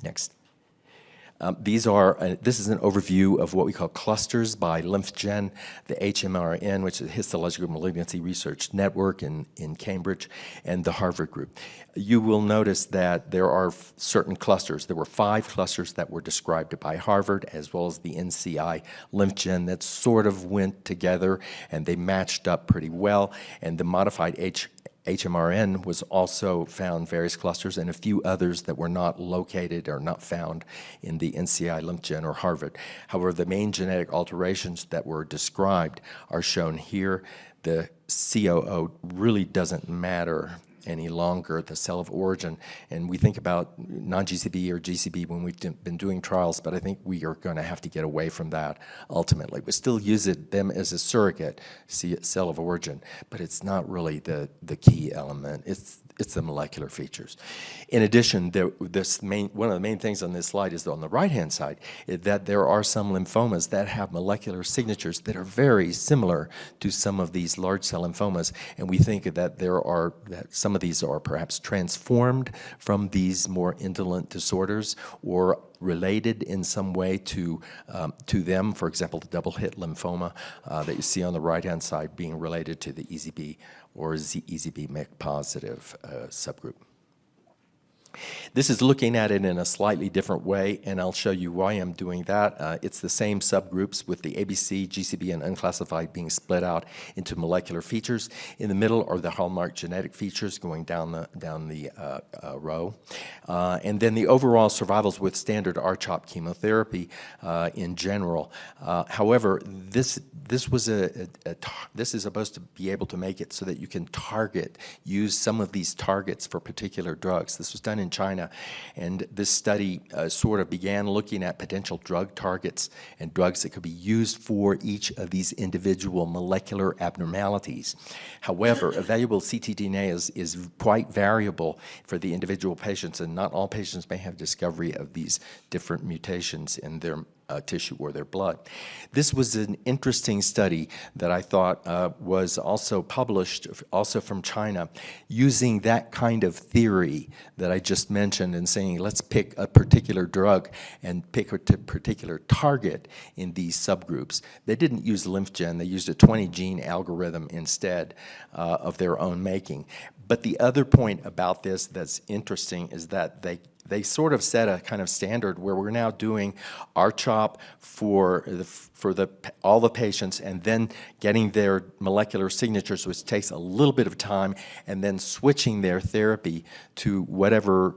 Next. This is an overview of what we call clusters by LymphGen, the HMRN, which is the Histological Malignancy Research Network in Cambridge, and the Harvard group. You will notice that there are certain clusters. There were 5 clusters that were described by Harvard, as well as the NCI LymphGen, that sort of went together, and they matched up pretty well. And the modified HMRN was also found various clusters and a few others that were not located or not found in the NCI, LymphGen, or Harvard. However, the main genetic alterations that were described are shown here. The COO really doesn't matter any longer, the cell of origin. And we think about non-GCB or GCB when we've been doing trials, but I think we are going to have to get away from that ultimately. We still use them as a surrogate cell of origin, but it's not really the key element. It's the molecular features. In addition, one of the main things on this slide is on the right-hand side, is that there are some lymphomas that have molecular signatures that are very similar to some of these large cell lymphomas, and we think that that some of these are perhaps transformed from these more indolent disorders or related in some way to them. For example, the double-hit lymphoma that you see on the right-hand side being related to the EZB or EZB MYC positive subgroup. This is looking at it in a slightly different way, and I'll show you why I'm doing that. It's the same subgroups with the ABC, GCB, and unclassified being split out into molecular features. In the middle are the hallmark genetic features going down the row. And then the overall survivals with standard R-CHOP chemotherapy in general. However, this is supposed to be able to make it so that you can use some of these targets for particular drugs. This was done in China, and this study sort of began looking at potential drug targets and drugs that could be used for each of these individual molecular abnormalities. However, evaluable ctDNA is quite variable for the individual patients, and not all patients may have discovery of these different mutations in their tissue or their blood. This was an interesting study that I thought was also published, also from China, using that kind of theory that I just mentioned and saying, let's pick a particular drug and pick a particular target in these subgroups. They didn't use LymphGen, they used a 20-gene algorithm instead of their own making. But the other point about this that's interesting is that they sort of set a kind of standard where we're now doing R-CHOP for all the patients and then getting their molecular signatures, which takes a little bit of time, and then switching their therapy to whatever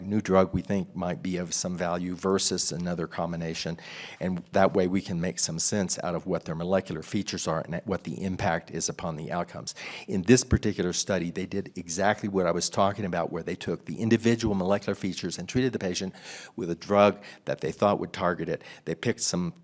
new drug we think might be of some value versus another combination. And that way we can make some sense out of what their molecular features are and what the impact is upon the outcomes. In this particular study, they did exactly what I was talking about, where they took the individual molecular features and treated the patient with a drug that they thought would target it. They picked some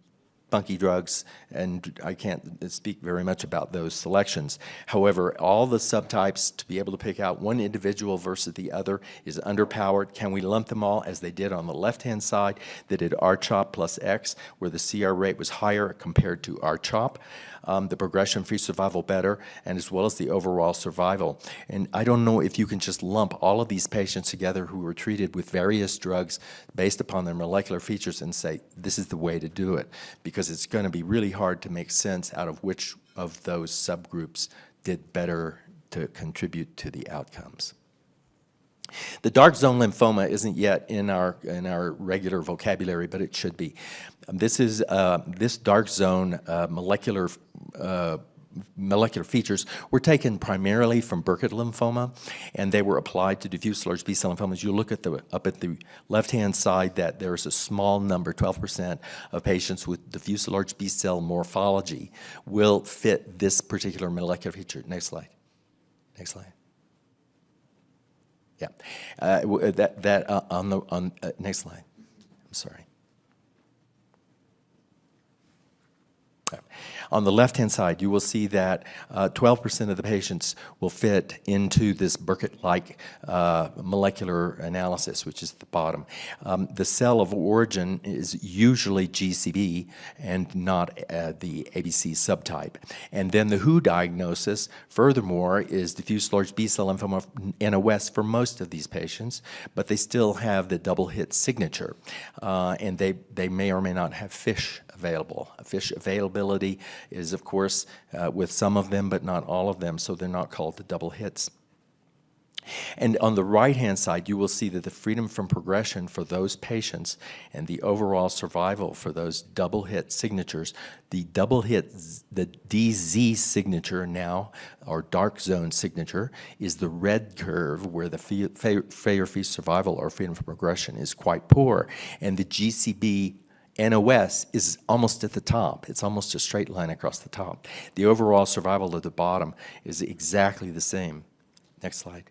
funky drugs, and I can't speak very much about those selections. However, all the subtypes, to be able to pick out one individual versus the other is underpowered. Can we lump them all, as they did on the left-hand side? They did R-CHOP plus X, where the CR rate was higher compared to R-CHOP. The progression-free survival better, and as well as the overall survival. And I don't know if you can just lump all of these patients together who were treated with various drugs based upon their molecular features and say, this is the way to do it, because it's going to be really hard to make sense out of which of those subgroups did better to contribute to the outcomes. The dark zone lymphoma isn't yet in our regular vocabulary, but it should be. This is this dark zone molecular features were taken primarily from Burkitt lymphoma, and they were applied to diffuse large B-cell lymphomas. You look at up at the left-hand side that there is a small number, 12% of patients with diffuse large B-cell morphology will fit this particular molecular feature. Next slide. Next slide. Yeah, next slide. I'm sorry. On the left-hand side, you will see that 12% of the patients will fit into this Burkitt-like molecular analysis, which is the bottom. The cell of origin is usually GCB and not the ABC subtype. And then the WHO diagnosis, furthermore, is diffuse large B-cell lymphoma NOS for most of these patients, but they still have the double hit signature, and they may or may not have FISH available. FISH availability is, of course, with some of them, but not all of them, so they're not called the double hits. And on the right-hand side, you will see that the freedom from progression for those patients and the overall survival for those double hit signatures, the double hit, the DZ signature now, or dark zone signature, is the red curve where the failure-free survival or freedom from progression is quite poor. And the GCB NOS is almost at the top. It's almost a straight line across the top. The overall survival at the bottom is exactly the same. Next slide.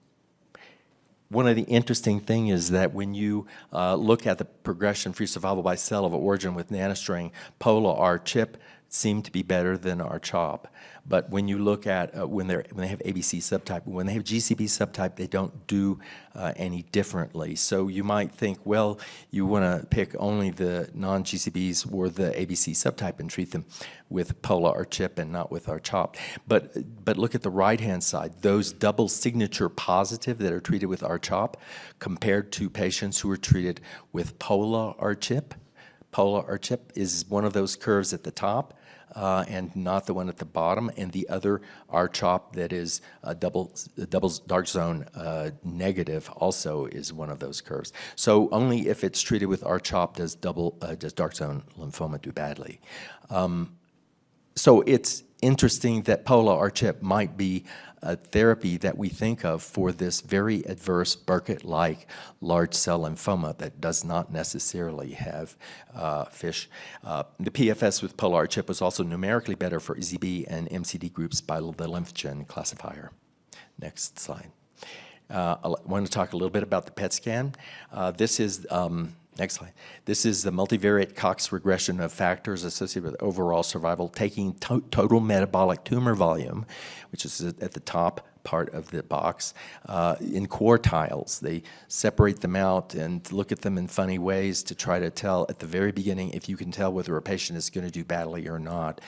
One of the interesting things is that when you look at the progression-free survival by cell of origin with nanostring, POLA R-CHIP seem to be better than R-CHOP. But when you look at when they have ABC subtype, when they have GCB subtype, they don't do any differently. So you might think, well, you want to pick only the non-GCBs or the ABC subtype and treat them with POLA or CHIP and not with R-CHOP. But look at the right-hand side. Those double signature positive that are treated with R-CHOP compared to patients who are treated with POLA or CHIP. POLA or CHIP is one of those curves at the top, and not the one at the bottom, and the other R-CHOP that is double dark zone negative also is one of those curves. So only if it's treated with R-CHOP does dark zone lymphoma do badly. So it's interesting that POLA or CHIP might be a therapy that we think of for this very adverse Burkitt-like large cell lymphoma that does not necessarily have FISH. The PFS with POLA or CHIP was also numerically better for EZB and MCD groups by the LymphGen classifier. Next slide. I want to talk a little bit about the PET scan. This is next slide. This is the multivariate Cox regression of factors associated with overall survival, taking total metabolic tumor volume, which is at the top part of the box, in quartiles. They separate them out and look at them in funny ways to try to tell at the very beginning if you can tell whether a patient is going to do badly or not.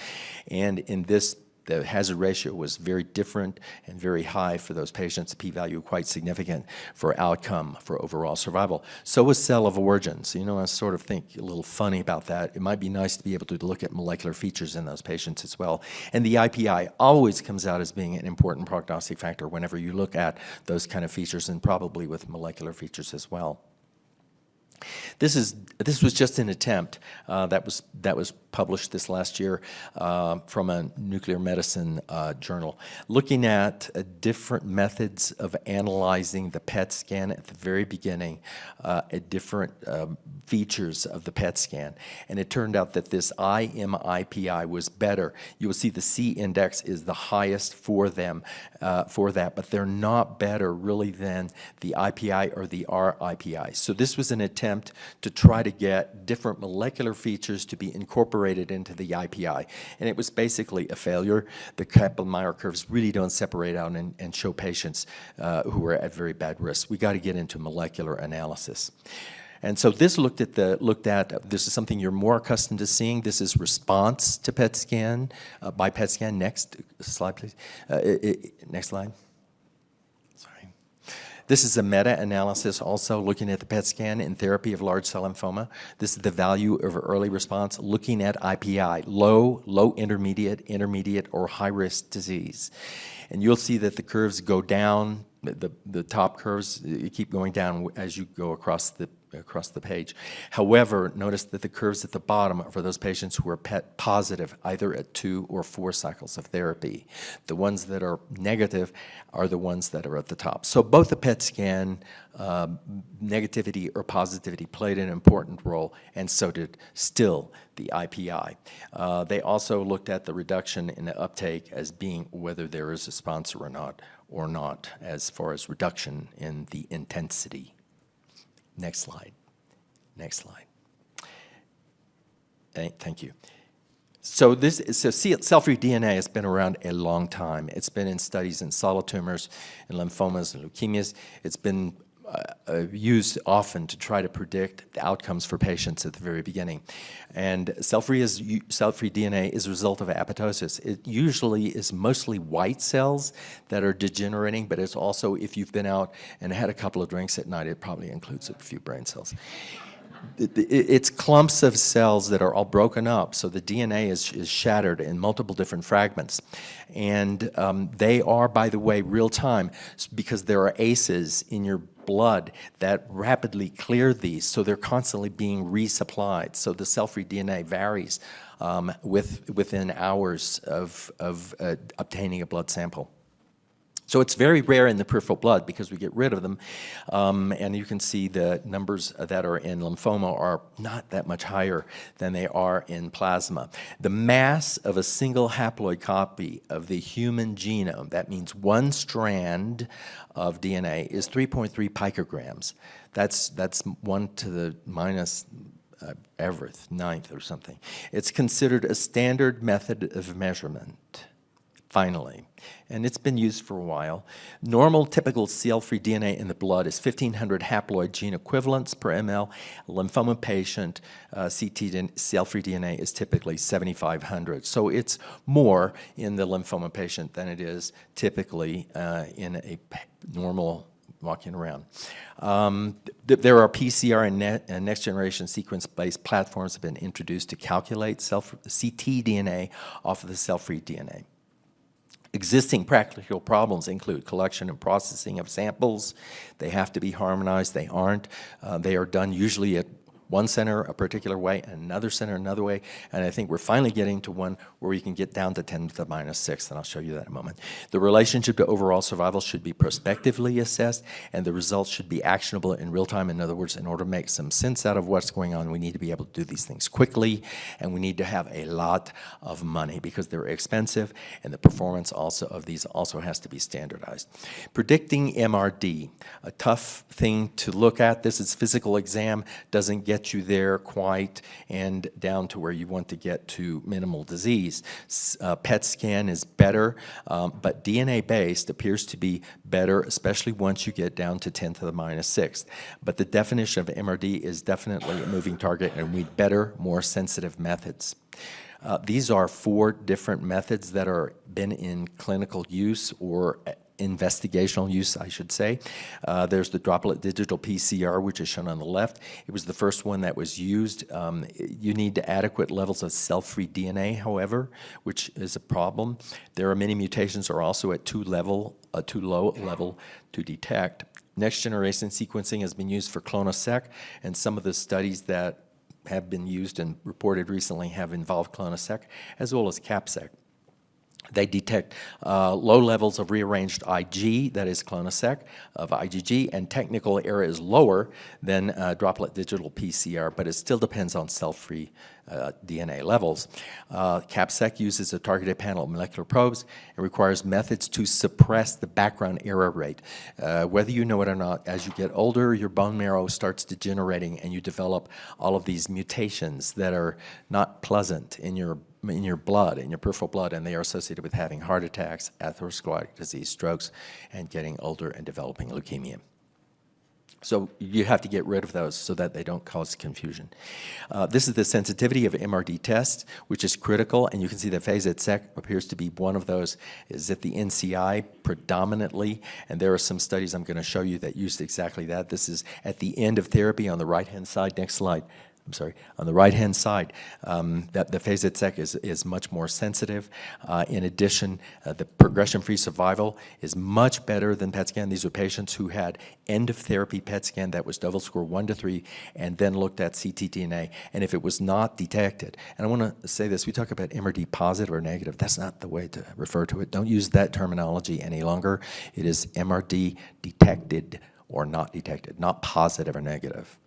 And in this, the hazard ratio was very different and very high for those patients, p-value quite significant for outcome for overall survival. So was cell of origin. So, you know, I sort of think a little funny about that. It might be nice to be able to look at molecular features in those patients as well. And the IPI always comes out as being an important prognostic factor whenever you look at those kind of features, and probably with molecular features as well. This was just an attempt that was published this last year from a nuclear medicine journal, looking at different methods of analyzing the PET scan at the very beginning, at different features of the PET scan. And it turned out that this IMIPI was better. You will see the C index is the highest for them for that, but they're not better really than the IPI or the RIPI. So this was an attempt to try to get different molecular features to be incorporated separated into the IPI. And it was basically a failure. The Kaplan-Meier curves really don't separate out and show patients who are at very bad risk. We got to get into molecular analysis. And so this looked at, this is something you're more accustomed to seeing. This is response to PET scan, by PET scan. Next slide, please. Next slide. Sorry. This is a meta-analysis also looking at the PET scan in therapy of large cell lymphoma. This is the value of early response looking at IPI, low, intermediate, or high-risk disease. And you'll see that the curves go down, the top curves keep going down as you go across the page. However, notice that the curves at the bottom are for those patients who are PET positive, either at 2 or 4 cycles of therapy. The ones that are negative are the ones that are at the top. So both the PET scan negativity or positivity played an important role, and so did still the IPI. They also looked at the reduction in the uptake as being whether there is a sponsor or not, as far as reduction in the intensity. Next slide. Next slide. Thank you. So cell-free DNA has been around a long time. It's been in studies in solid tumors, in lymphomas, and leukemias. It's been used often to try to predict the outcomes for patients at the very beginning. And cell-free DNA is a result of apoptosis. It usually is mostly white cells that are degenerating, but it's also, if you've been out and had a couple of drinks at night, it probably includes a few brain cells. It's clumps of cells that are all broken up, so the DNA is shattered in multiple different fragments. And they are, by the way, real time, because there are ACEs in your blood that rapidly clear these, so they're constantly being resupplied. So the cell-free DNA varies within hours of obtaining a blood sample. So it's very rare in the peripheral blood because we get rid of them. And you can see the numbers that are in lymphoma are not that much higher than they are in plasma. The mass of a single haploid copy of the human genome, that means one strand of DNA, is 3.3 picograms. That's 1 to the minus evereth, 9th or something. It's considered a standard method of measurement. Finally, and it's been used for a while. Normal typical cell-free DNA in the blood is 1,500 haploid gene equivalents per ml. A lymphoma patient, cell-free DNA is typically 7,500. So it's more in the lymphoma patient than it is typically in a normal walking around. There are PCR and next-generation sequence-based platforms that have been introduced to calculate ctDNA off of the cell-free DNA. Existing practical problems include collection and processing of samples. They have to be harmonized. They aren't. They are done usually at one center a particular way, and another center another way, and I think we're finally getting to one where we can get down to 10 to the minus 6, and I'll show you that in a moment. The relationship to overall survival should be prospectively assessed, and the results should be actionable in real time. In other words, in order to make some sense out of what's going on, we need to be able to do these things quickly, and we need to have a lot of money because they're expensive, and the performance also of these also has to be standardized. Predicting MRD, a tough thing to look at. This is physical exam, doesn't get you there quite and down to where you want to get to minimal disease. PET scan is better, but DNA-based appears to be better, especially once you get down to 10 to the minus 6th. But the definition of MRD is definitely a moving target, and we need better, more sensitive methods. These are 4 different methods that are been in clinical use or investigational use, I should say. There's the droplet digital PCR, which is shown on the left. It was the first one that was used. You need adequate levels of cell-free DNA, however, which is a problem. There are many mutations are also at too low level to detect. Next generation sequencing has been used for clonoSEQ, and some of the studies that have been used and reported recently have involved clonoSEQ, as well as CAPSEQ. They detect low levels of rearranged IG, that is clonosec, of IgG, and technical error is lower than droplet digital PCR, but it still depends on cell-free DNA levels. CAPSEC uses a targeted panel of molecular probes and requires methods to suppress the background error rate. Whether you know it or not, as you get older, your bone marrow starts degenerating and you develop all of these mutations that are not pleasant in your blood, in your peripheral blood, and they are associated with having heart attacks, atherosclerotic disease, strokes, and getting older and developing leukemia. So you have to get rid of those so that they don't cause confusion. This is the sensitivity of MRD test, which is critical, and you can see that phase-sec appears to be one of those. Is at the NCI predominantly, and there are some studies I'm going to show you that used exactly that. This is at the end of therapy on the right-hand side. Next slide. I'm sorry, on the right-hand side, that the phase-sec is much more sensitive. In addition, the progression-free survival is much better than PET scan. These are patients who had end-of-therapy PET scan that was Deauville score 1 to 3, and then looked at ctDNA. And if it was not detected, and I want to say this, we talk about MRD positive or negative. That's not the way to refer to it. Don't use that terminology any longer. It is MRD detected or not detected, not positive or negative.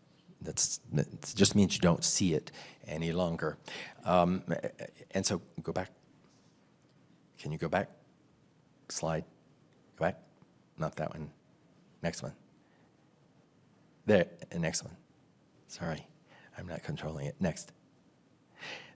It just means you don't see it any longer. And so go back. Can you go back? Slide. Go back. Not that one. Next one. There, next one. Sorry, I'm not controlling it. Next.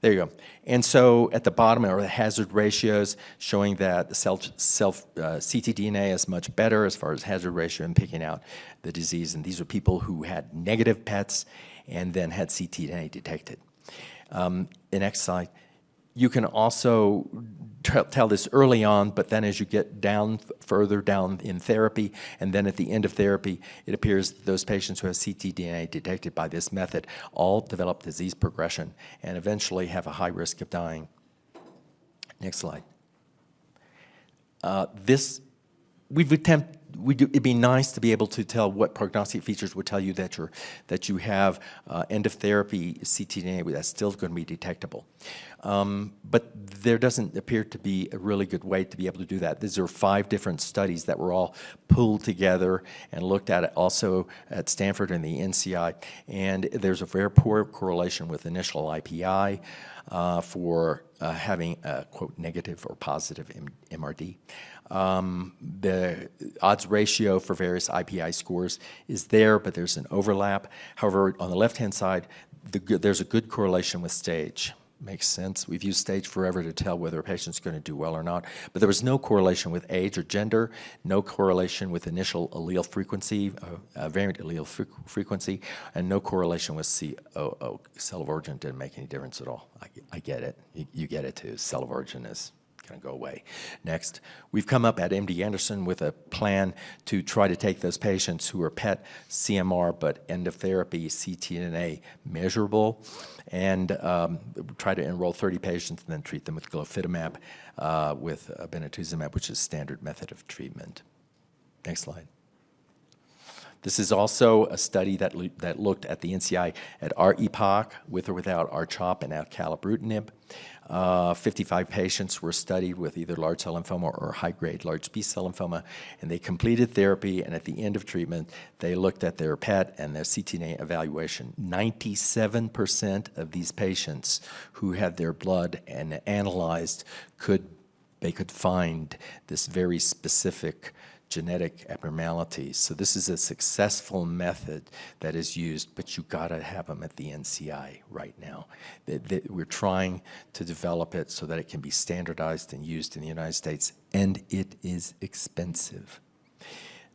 There you go. And so at the bottom are the hazard ratios showing that the ctDNA is much better as far as hazard ratio in picking out the disease. And these are people who had negative PETs and then had ctDNA detected. The next slide. You can also tell this early on, but then as you get down, further down in therapy, and then at the end of therapy, it appears those patients who have ctDNA detected by this method all develop disease progression and eventually have a high risk of dying. Next slide. It'd be nice to be able to tell what prognostic features would tell you that you have end of therapy ctDNA that's still going to be detectable. But there doesn't appear to be a really good way to be able to do that. These are 5 different studies that were all pulled together and looked at it also at Stanford and the NCI. And there's a very poor correlation with initial IPI for having a, quote, negative or positive MRD. The odds ratio for various IPI scores is there, but there's an overlap. However, on the left-hand side, there's a good correlation with stage. Makes sense. We've used stage forever to tell whether a patient's going to do well or not, but there was no correlation with age or gender, no correlation with initial allele frequency, variant allele frequency, and no correlation with COO. Cell of origin didn't make any difference at all. I get it. You get it too. Cell of origin is going to go away. Next, we've come up at MD Anderson with a plan to try to take those patients who are PET, CMR, but end of therapy, ctDNA measurable, and try to enroll 30 patients and then treat them with glofitamab, with obinutuzumab, which is standard method of treatment. Next slide. This is also a study that looked at the NCI at R-EPOCH with or without R-CHOP and acalabrutinib. 55 patients were studied with either large cell lymphoma or high-grade large B-cell lymphoma, and they completed therapy, and at the end of treatment, they looked at their PET and their ctDNA evaluation. 97% of these patients who had their blood and analyzed could find this very specific genetic abnormalities. So this is a successful method that is used, but you gotta have them at the NCI right now. We're trying to develop it so that it can be standardized and used in the United States, and it is expensive.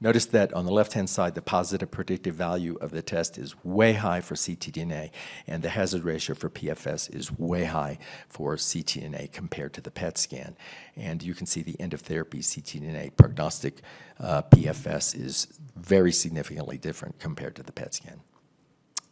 Notice that on the left-hand side, the positive predictive value of the test is way high for ctDNA, and the hazard ratio for PFS is way high for ctDNA compared to the PET scan. And you can see the end of therapy ctDNA prognostic PFS is very significantly different compared to the PET scan.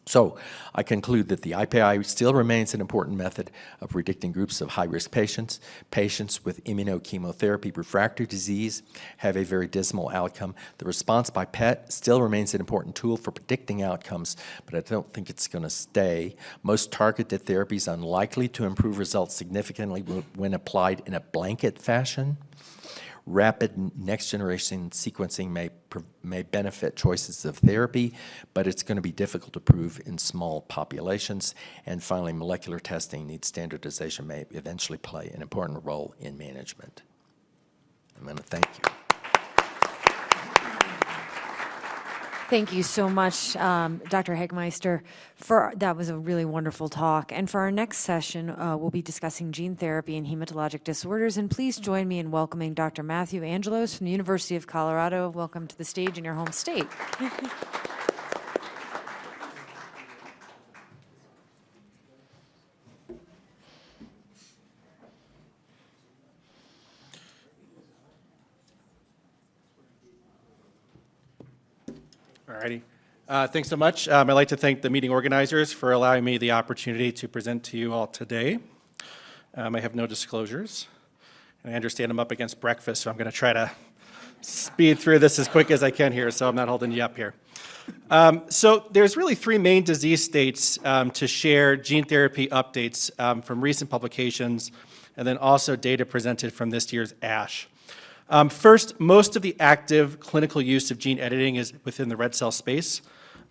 So I conclude that the IPI still remains an important method of predicting groups of high-risk patients. Patients with immunochemotherapy refractory disease have a very dismal outcome. The response by PET still remains an important tool for predicting outcomes, but I don't think it's going to stay. Most targeted therapies are unlikely to improve results significantly when applied in a blanket fashion. Rapid next-generation sequencing may benefit choices of therapy, but it's going to be difficult to prove in small populations. And finally, molecular testing needs standardization, may eventually play an important role in management. I'm going to thank you. Thank you so much, Dr. Hagemeister. That was a really wonderful talk. And for our next session, we'll be discussing gene therapy and hematologic disorders. And please join me in welcoming Dr. Matthew Angelos from the University of Colorado. Welcome to the stage in your home state. Alrighty. Thanks so much. I'd like to thank the meeting organizers for allowing me the opportunity to present to you all today. I have no disclosures. And I understand I'm up against breakfast, so I'm going to try to speed through this as quick as I can here, so I'm not holding you up here. So there's really three main disease states to share gene therapy updates from recent publications, and then also data presented from this year's ASH. First, most of the active clinical use of gene editing is within the red cell space,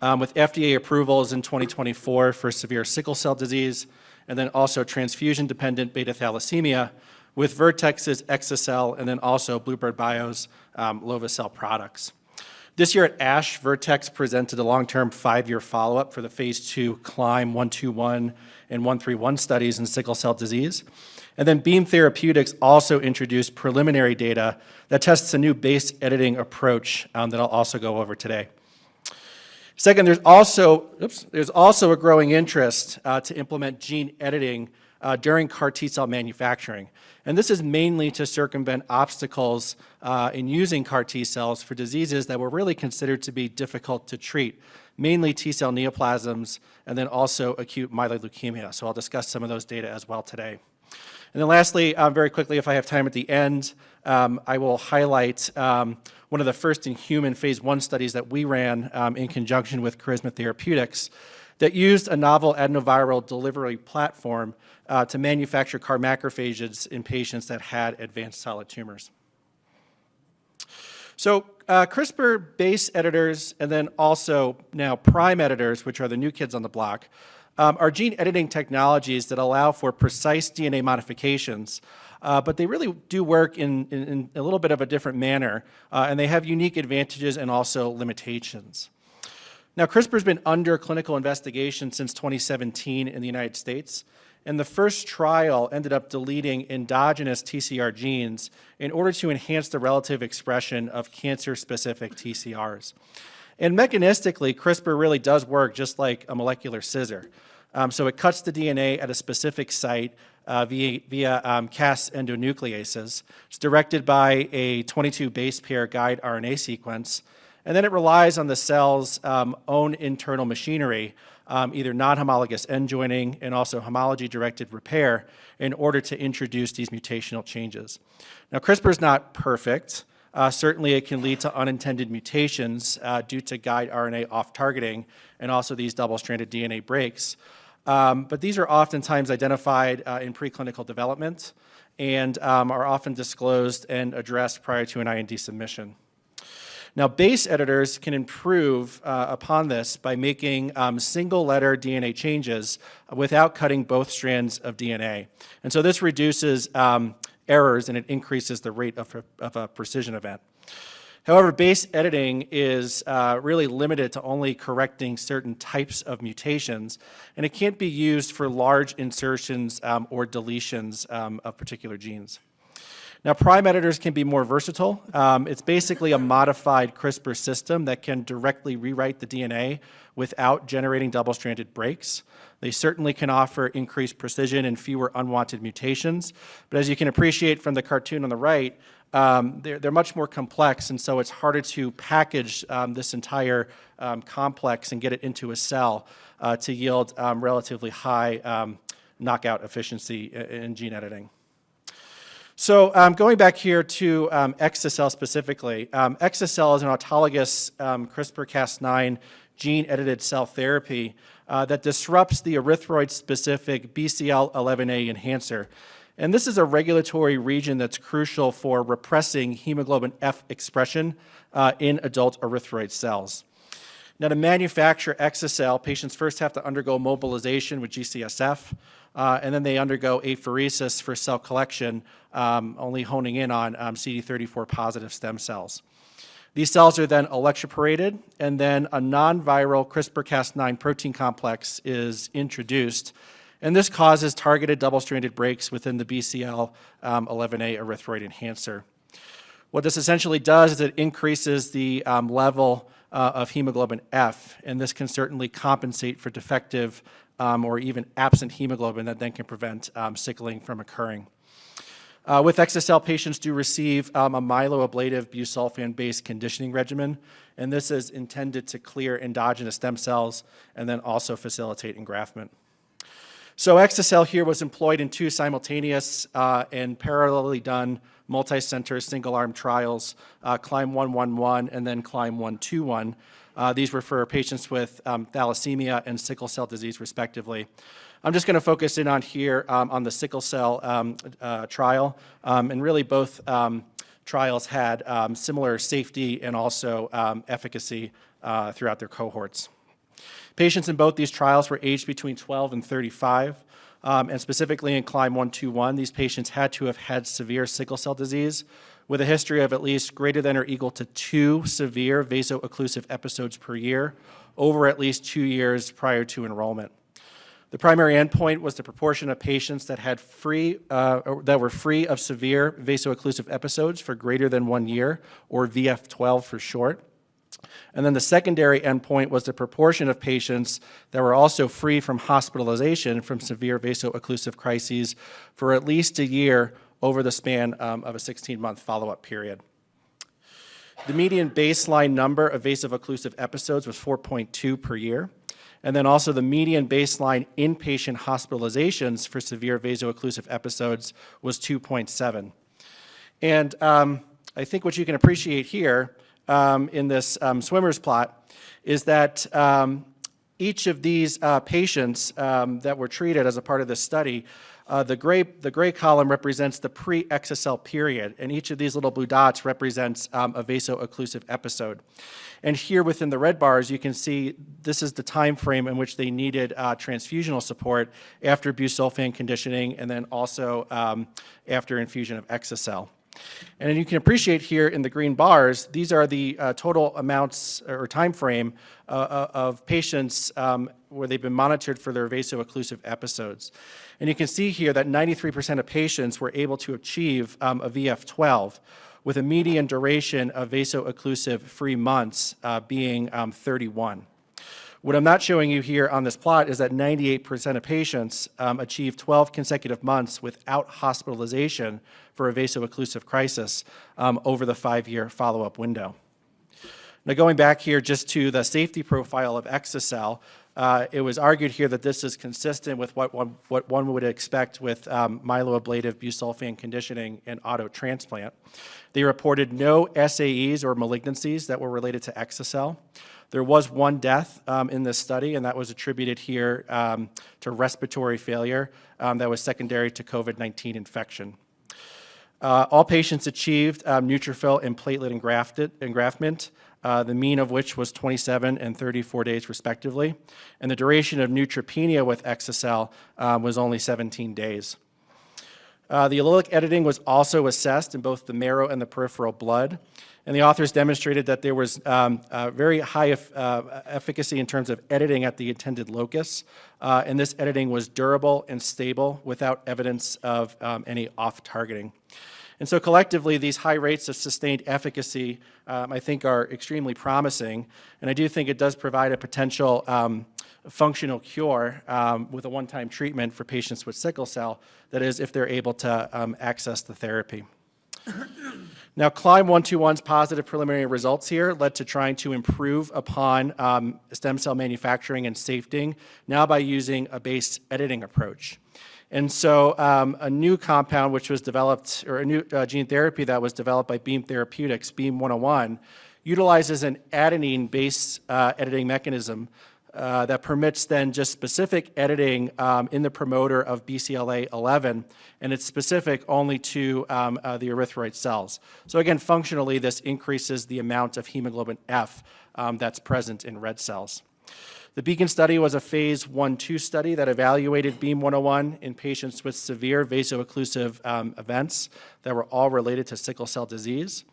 with FDA approvals in 2024 for severe sickle cell disease, and then also transfusion-dependent beta thalassemia, with Vertex's Exocel, and then also Bluebird Bio's lovo-cel products. This year at ASH, Vertex presented a long-term 5-year follow-up for the phase 2 CLIMB 121 and 131 studies in sickle cell disease. And then Beam Therapeutics also introduced preliminary data that tests a new base editing approach that I'll also go over today. Second, there's also a growing interest to implement gene editing during CAR T-cell manufacturing. And this is mainly to circumvent obstacles in using CAR T-cells for diseases that were really considered to be difficult to treat, mainly T-cell neoplasms and then also acute myeloid leukemia. So I'll discuss some of those data as well today. And then lastly, very quickly, if I have time at the end, I will highlight one of the first in human phase 1 studies that we ran in conjunction with Charisma Therapeutics that used a novel adenoviral delivery platform to manufacture CAR macrophages in patients that had advanced solid tumors. So CRISPR base editors and then also now prime editors, which are the new kids on the block, are gene editing technologies that allow for precise DNA modifications, but they really do work in a little bit of a different manner, and they have unique advantages and also limitations. Now, CRISPR's been under clinical investigation since 2017 in the United States, and the first trial ended up deleting endogenous TCR genes in order to enhance the relative expression of cancer-specific TCRs. And mechanistically, CRISPR really does work just like a molecular scissor. So it cuts the DNA at a specific site via Cas endonucleases. It's directed by a 22 base pair guide RNA sequence, and then it relies on the cell's own internal machinery, either non-homologous end joining and also homology-directed repair, in order to introduce these mutational changes. Now, CRISPR is not perfect. Certainly, it can lead to unintended mutations due to guide RNA off-targeting and also these double-stranded DNA breaks. But these are oftentimes identified in preclinical development and are often disclosed and addressed prior to an IND submission. Now, base editors can improve upon this by making single-letter DNA changes without cutting both strands of DNA. And so this reduces errors and it increases the rate of a precision event. However, base editing is really limited to only correcting certain types of mutations, and it can't be used for large insertions or deletions of particular genes. Now, prime editors can be more versatile. It's basically a modified CRISPR system that can directly rewrite the DNA without generating double-stranded breaks. They certainly can offer increased precision and fewer unwanted mutations, but as you can appreciate from the cartoon on the right, they're much more complex, and so it's harder to package this entire complex and get it into a cell to yield relatively high knockout efficiency in gene editing. So going back here to exa-cel specifically, exa-cel is an autologous CRISPR-Cas9 gene-edited cell therapy that disrupts the erythroid-specific BCL11A enhancer. And this is a regulatory region that's crucial for repressing hemoglobin F expression in adult erythroid cells. Now, to manufacture exa-cel, patients first have to undergo mobilization with GCSF, and then they undergo apheresis for cell collection, only honing in on CD34 positive stem cells. These cells are then electroporated, and then a non-viral CRISPR-Cas9 protein complex is introduced, and this causes targeted double-stranded breaks within the BCL11A erythroid enhancer. What this essentially does is it increases the level of hemoglobin F, and this can certainly compensate for defective or even absent hemoglobin that then can prevent sickling from occurring. With exa-cel, patients do receive a myeloablative busulfan-based conditioning regimen, and this is intended to clear endogenous stem cells and then also facilitate engraftment. So exa-cel here was employed in 2 simultaneous and parallelly done multi-center single-arm trials, CLIMB 111 and then CLIMB 121. These were for patients with thalassemia and sickle cell disease, respectively. I'm just going to focus in on here on the sickle cell trial, and really both trials had similar safety and also efficacy throughout their cohorts. Patients in both these trials were aged between 12 and 35, and specifically in CLIMB 121, these patients had to have had severe sickle cell disease with a history of at least greater than or equal to 2 severe vaso-occlusive episodes per year over at least 2 years prior to enrollment. The primary endpoint was the proportion of patients that had that were free of severe vaso-occlusive episodes for greater than 1 year, or VF12 for short. And then the secondary endpoint was the proportion of patients that were also free from hospitalization from severe vaso-occlusive crises for at least a year over the span of a 16-month follow-up period. The median baseline number of vaso-occlusive episodes was 4.2 per year. And then also the median baseline inpatient hospitalizations for severe vaso-occlusive episodes was 2.7. And I think what you can appreciate here in this swimmer's plot is that each of these patients that were treated as a part of this study, the gray column represents the pre-exa-cel period, and each of these little blue dots represents a vaso-occlusive episode. And here within the red bars, you can see this is the time frame in which they needed transfusional support after busulfan conditioning and then also after infusion of exa-cel. And you can appreciate here in the green bars, these are the total amounts or time frame of patients where they've been monitored for their vaso-occlusive episodes. And you can see here that 93% of patients were able to achieve a VF12, with a median duration of vaso-occlusive free months being 31. What I'm not showing you here on this plot is that 98% of patients achieved 12 consecutive months without hospitalization for a vaso-occlusive crisis over the 5-year follow-up window. Now going back here just to the safety profile of exa-cel, it was argued here that this is consistent with what one would expect with myeloablative busulfan conditioning and auto transplant. They reported no SAEs or malignancies that were related to exa-cel. There was 1 death in this study, and that was attributed here to respiratory failure that was secondary to COVID-19 infection. All patients achieved neutrophil and platelet engraftment, the mean of which was 27 and 34 days respectively, and the duration of neutropenia with exa-cel was only 17 days. The allelic editing was also assessed in both the marrow and the peripheral blood, and the authors demonstrated that there was very high efficacy in terms of editing at the intended locus, and this editing was durable and stable without evidence of any off-targeting. And so collectively, these high rates of sustained efficacy, I think, are extremely promising. And I do think it does provide a potential functional cure with a one-time treatment for patients with sickle cell, that is, if they're able to access the therapy. Now, Climb 121's positive preliminary results here led to trying to improve upon stem cell manufacturing and safety, now by using a base editing approach. And so a new compound which was developed, or a new gene therapy that was developed by Beam Therapeutics, Beam 101, utilizes an adenine base editing mechanism that permits then just specific editing in the promoter of BCLA11, and it's specific only to the erythroid cells. So again, functionally, this increases the amount of hemoglobin F that's present in red cells. The Beacon study was a phase 1/2 study that evaluated Beam 101 in patients with severe vaso-occlusive events that were all related to sickle cell disease.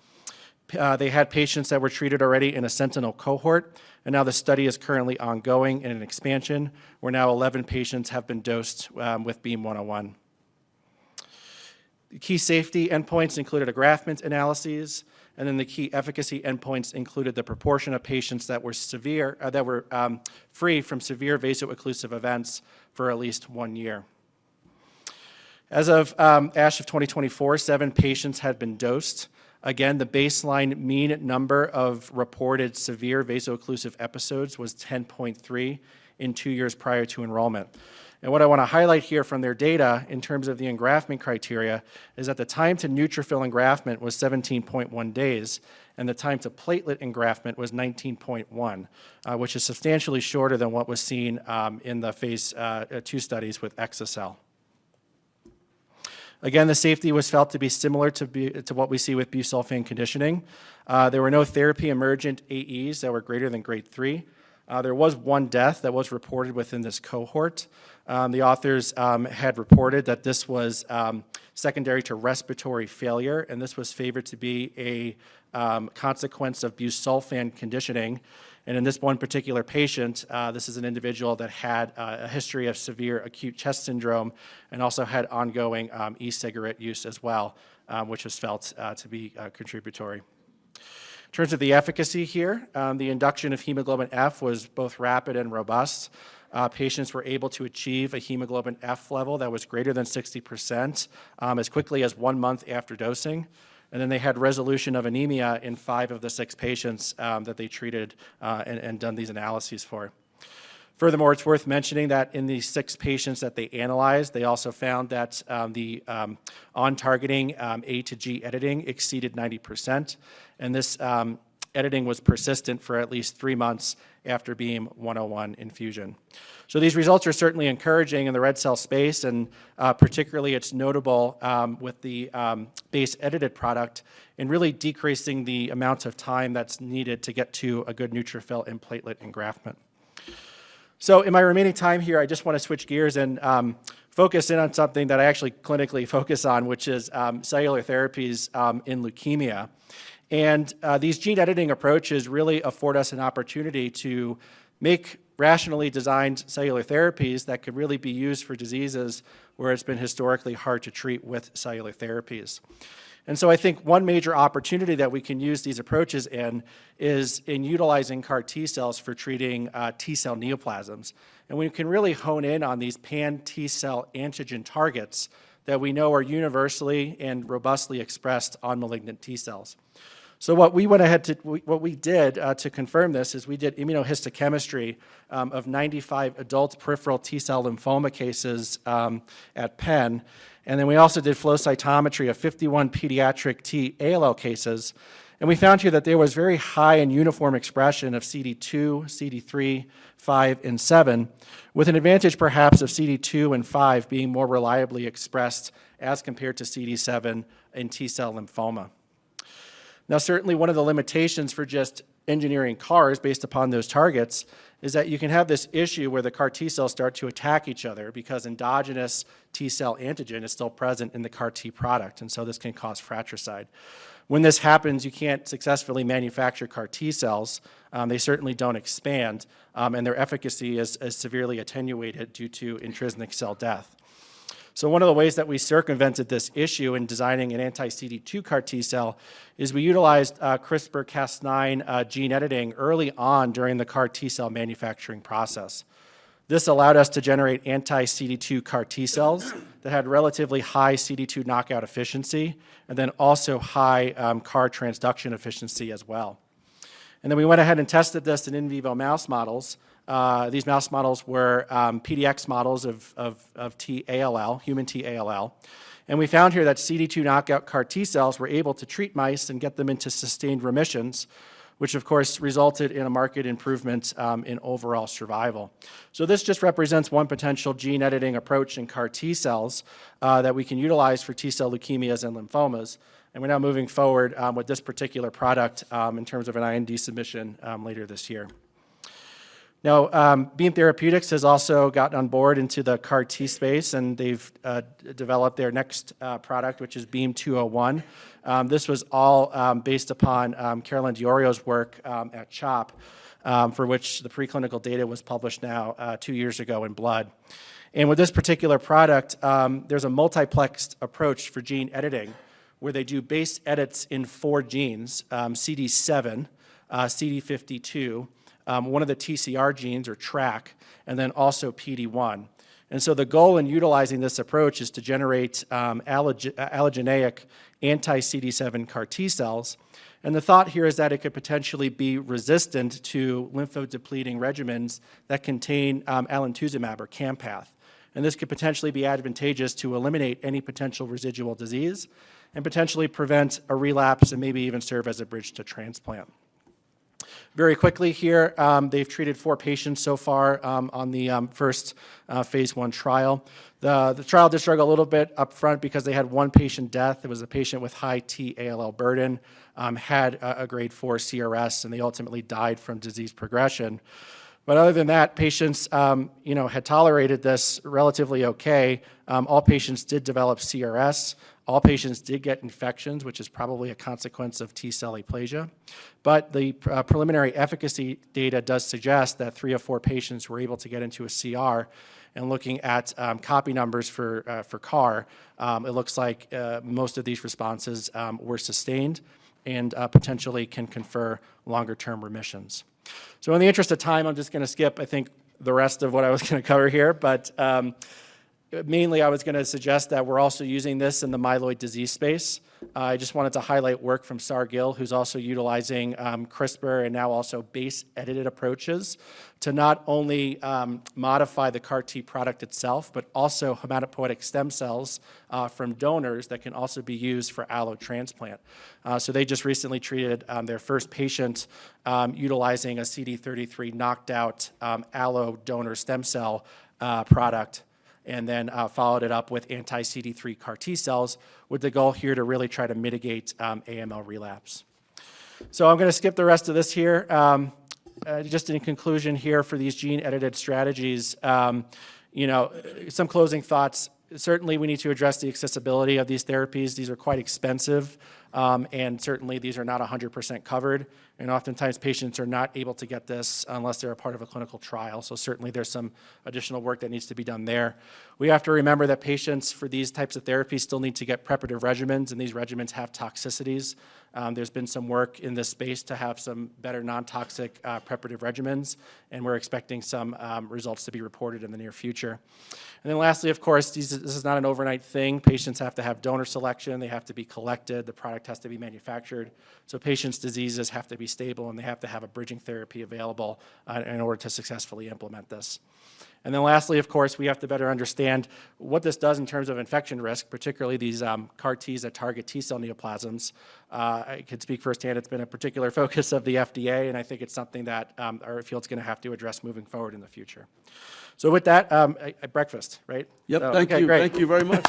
They had patients that were treated already in a sentinel cohort, and now the study is currently ongoing in an expansion, where now 11 patients have been dosed with Beam 101. The key safety endpoints included engraftment analyses, and then the key efficacy endpoints included the proportion of patients that were free from severe vaso-occlusive events for at least 1 year. As of ASH of 2024, 7 patients had been dosed. Again, the baseline mean number of reported severe vaso-occlusive episodes was 10.3 in 2 years prior to enrollment. And what I want to highlight here from their data in terms of the engraftment criteria is that the time to neutrophil engraftment was 17.1 days, and the time to platelet engraftment was 19.1, which is substantially shorter than what was seen in the phase 2 studies with exa-cel. Again, the safety was felt to be similar to what we see with busulfan conditioning. There were no therapy emergent AEs that were greater than grade 3. There was 1 death that was reported within this cohort. The authors had reported that this was secondary to respiratory failure, and this was favored to be a consequence of busulfan conditioning. And in this one particular patient, this is an individual that had a history of severe acute chest syndrome and also had ongoing e-cigarette use as well, which was felt to be contributory. In terms of the efficacy here, the induction of hemoglobin F was both rapid and robust. Patients were able to achieve a hemoglobin F level that was greater than 60% as quickly as 1 month after dosing. And then they had resolution of anemia in 5 of the 6 patients that they treated and done these analyses for. Furthermore, it's worth mentioning that in the 6 patients that they analyzed, they also found that the on-targeting A to G editing exceeded 90%, and this editing was persistent for at least 3 months after Beam 101 infusion. So these results are certainly encouraging in the red cell space, and particularly it's notable with the base edited product in really decreasing the amount of time that's needed to get to a good neutrophil and platelet engraftment. So in my remaining time here, I just want to switch gears and focus in on something that I actually clinically focus on, which is cellular therapies in leukemia. And these gene editing approaches really afford us an opportunity to make rationally designed cellular therapies that could really be used for diseases where it's been historically hard to treat with cellular therapies. And so I think one major opportunity that we can use these approaches in is in utilizing CAR T cells for treating T-cell neoplasms. And we can really hone in on these pan-T-cell antigen targets that we know are universally and robustly expressed on malignant T cells. So what we did to confirm this is we did immunohistochemistry of 95 adult peripheral T-cell lymphoma cases at Penn, and then we also did flow cytometry of 51 pediatric T ALL cases, and we found here that there was very high and uniform expression of CD2, CD3, 5, and 7, with an advantage perhaps of CD2 and 5 being more reliably expressed as compared to CD7 in T-cell lymphoma. Now, certainly one of the limitations for just engineering CARs based upon those targets is that you can have this issue where the CAR T cells start to attack each other because endogenous T-cell antigen is still present in the CAR T product, and so this can cause fratricide. When this happens, you can't successfully manufacture CAR T cells. They certainly don't expand, and their efficacy is severely attenuated due to intrinsic cell death. So So one of the ways that we circumvented this issue in designing an anti-CD2 CAR T cell is we utilized CRISPR-Cas9 gene editing early on during the CAR T cell manufacturing process. This allowed us to generate anti-CD2 CAR T cells that had relatively high CD2 knockout efficiency and then also high CAR transduction efficiency as well. And then we went ahead and tested this in vivo mouse models. These mouse models were PDX models of T-ALL, human T-ALL. And we found here that CD2 knockout CAR T cells were able to treat mice and get them into sustained remissions, which of course resulted in a marked improvement in overall survival. So this just represents one potential gene editing approach in CAR T cells that we can utilize for T-cell leukemias and lymphomas. And we're now moving forward with this particular product in terms of an IND submission later this year. Now, Beam Therapeutics has also gotten on board into the CAR T space, and they've developed their next product, which is Beam 201. This was all based upon Carolyn Diorio's work at CHOP, for which the preclinical data was published now 2 years ago in Blood. And with this particular product, there's a multiplexed approach for gene editing, where they do base edits in 4 genes, CD7, CD52, one of the TCR genes, or TRAC, and then also PD-1. And so the goal in utilizing this approach is to generate allogeneic anti-CD7 CAR T cells. And the thought here is that it could potentially be resistant to lymphodepleting regimens that contain alemtuzumab or Campath. And this could potentially be advantageous to eliminate any potential residual disease and potentially prevent a relapse and maybe even serve as a bridge to transplant. Very quickly here, they've treated 4 patients so far on the first phase 1 trial. The trial did struggle a little bit up front because they had 1 patient death. It was a patient with high T-ALL burden, had a grade 4 CRS, and they ultimately died from disease progression. But other than that, patients had tolerated this relatively okay. All patients did develop CRS. All patients did get infections, which is probably a consequence of T-cell aplasia. But the preliminary efficacy data does suggest that 3 of 4 patients were able to get into a CR. And looking at copy numbers for CAR, it looks like most of these responses were sustained and potentially can confer longer-term remissions. So in the interest of time, I'm just going to skip, I think, the rest of what I was going to cover here. But mainly, I was going to suggest that we're also using this in the myeloid disease space. I just wanted to highlight work from Sar Gill, who's also utilizing CRISPR and now also base-edited approaches to not only modify the CAR T product itself, but also hematopoietic stem cells from donors that can also be used for allo transplant. So they just recently treated their first patient utilizing a CD33 knocked out allo donor stem cell product, and then followed it up with anti-CD3 CAR T cells with the goal here to really try to mitigate AML relapse. So I'm going to skip the rest of this here. Just in conclusion here for these gene-edited strategies, some closing thoughts. Certainly we need to address the accessibility of these therapies. These are quite expensive, and certainly these are not 100% covered. And oftentimes patients are not able to get this unless they're a part of a clinical trial. So certainly there's some additional work that needs to be done there. We have to remember that patients for these types of therapies still need to get preparative regimens, and these regimens have toxicities. There's been some work in this space to have some better non-toxic preparative regimens, and we're expecting some results to be reported in the near future. And then lastly, of course, this is not an overnight thing. Patients have to have donor selection. They have to be collected. The product has to be manufactured. So patients' diseases have to be stable, and they have to have a bridging therapy available in order to successfully implement this. And then lastly, of course, we have to better understand what this does in terms of infection risk, particularly these CAR Ts that target T-cell neoplasms. I can speak firsthand, it's been a particular focus of the FDA, and I think it's something that our field's going to have to address moving forward in the future. So with that, breakfast, right? Yep, So, thank okay, you. great. Thank you very much.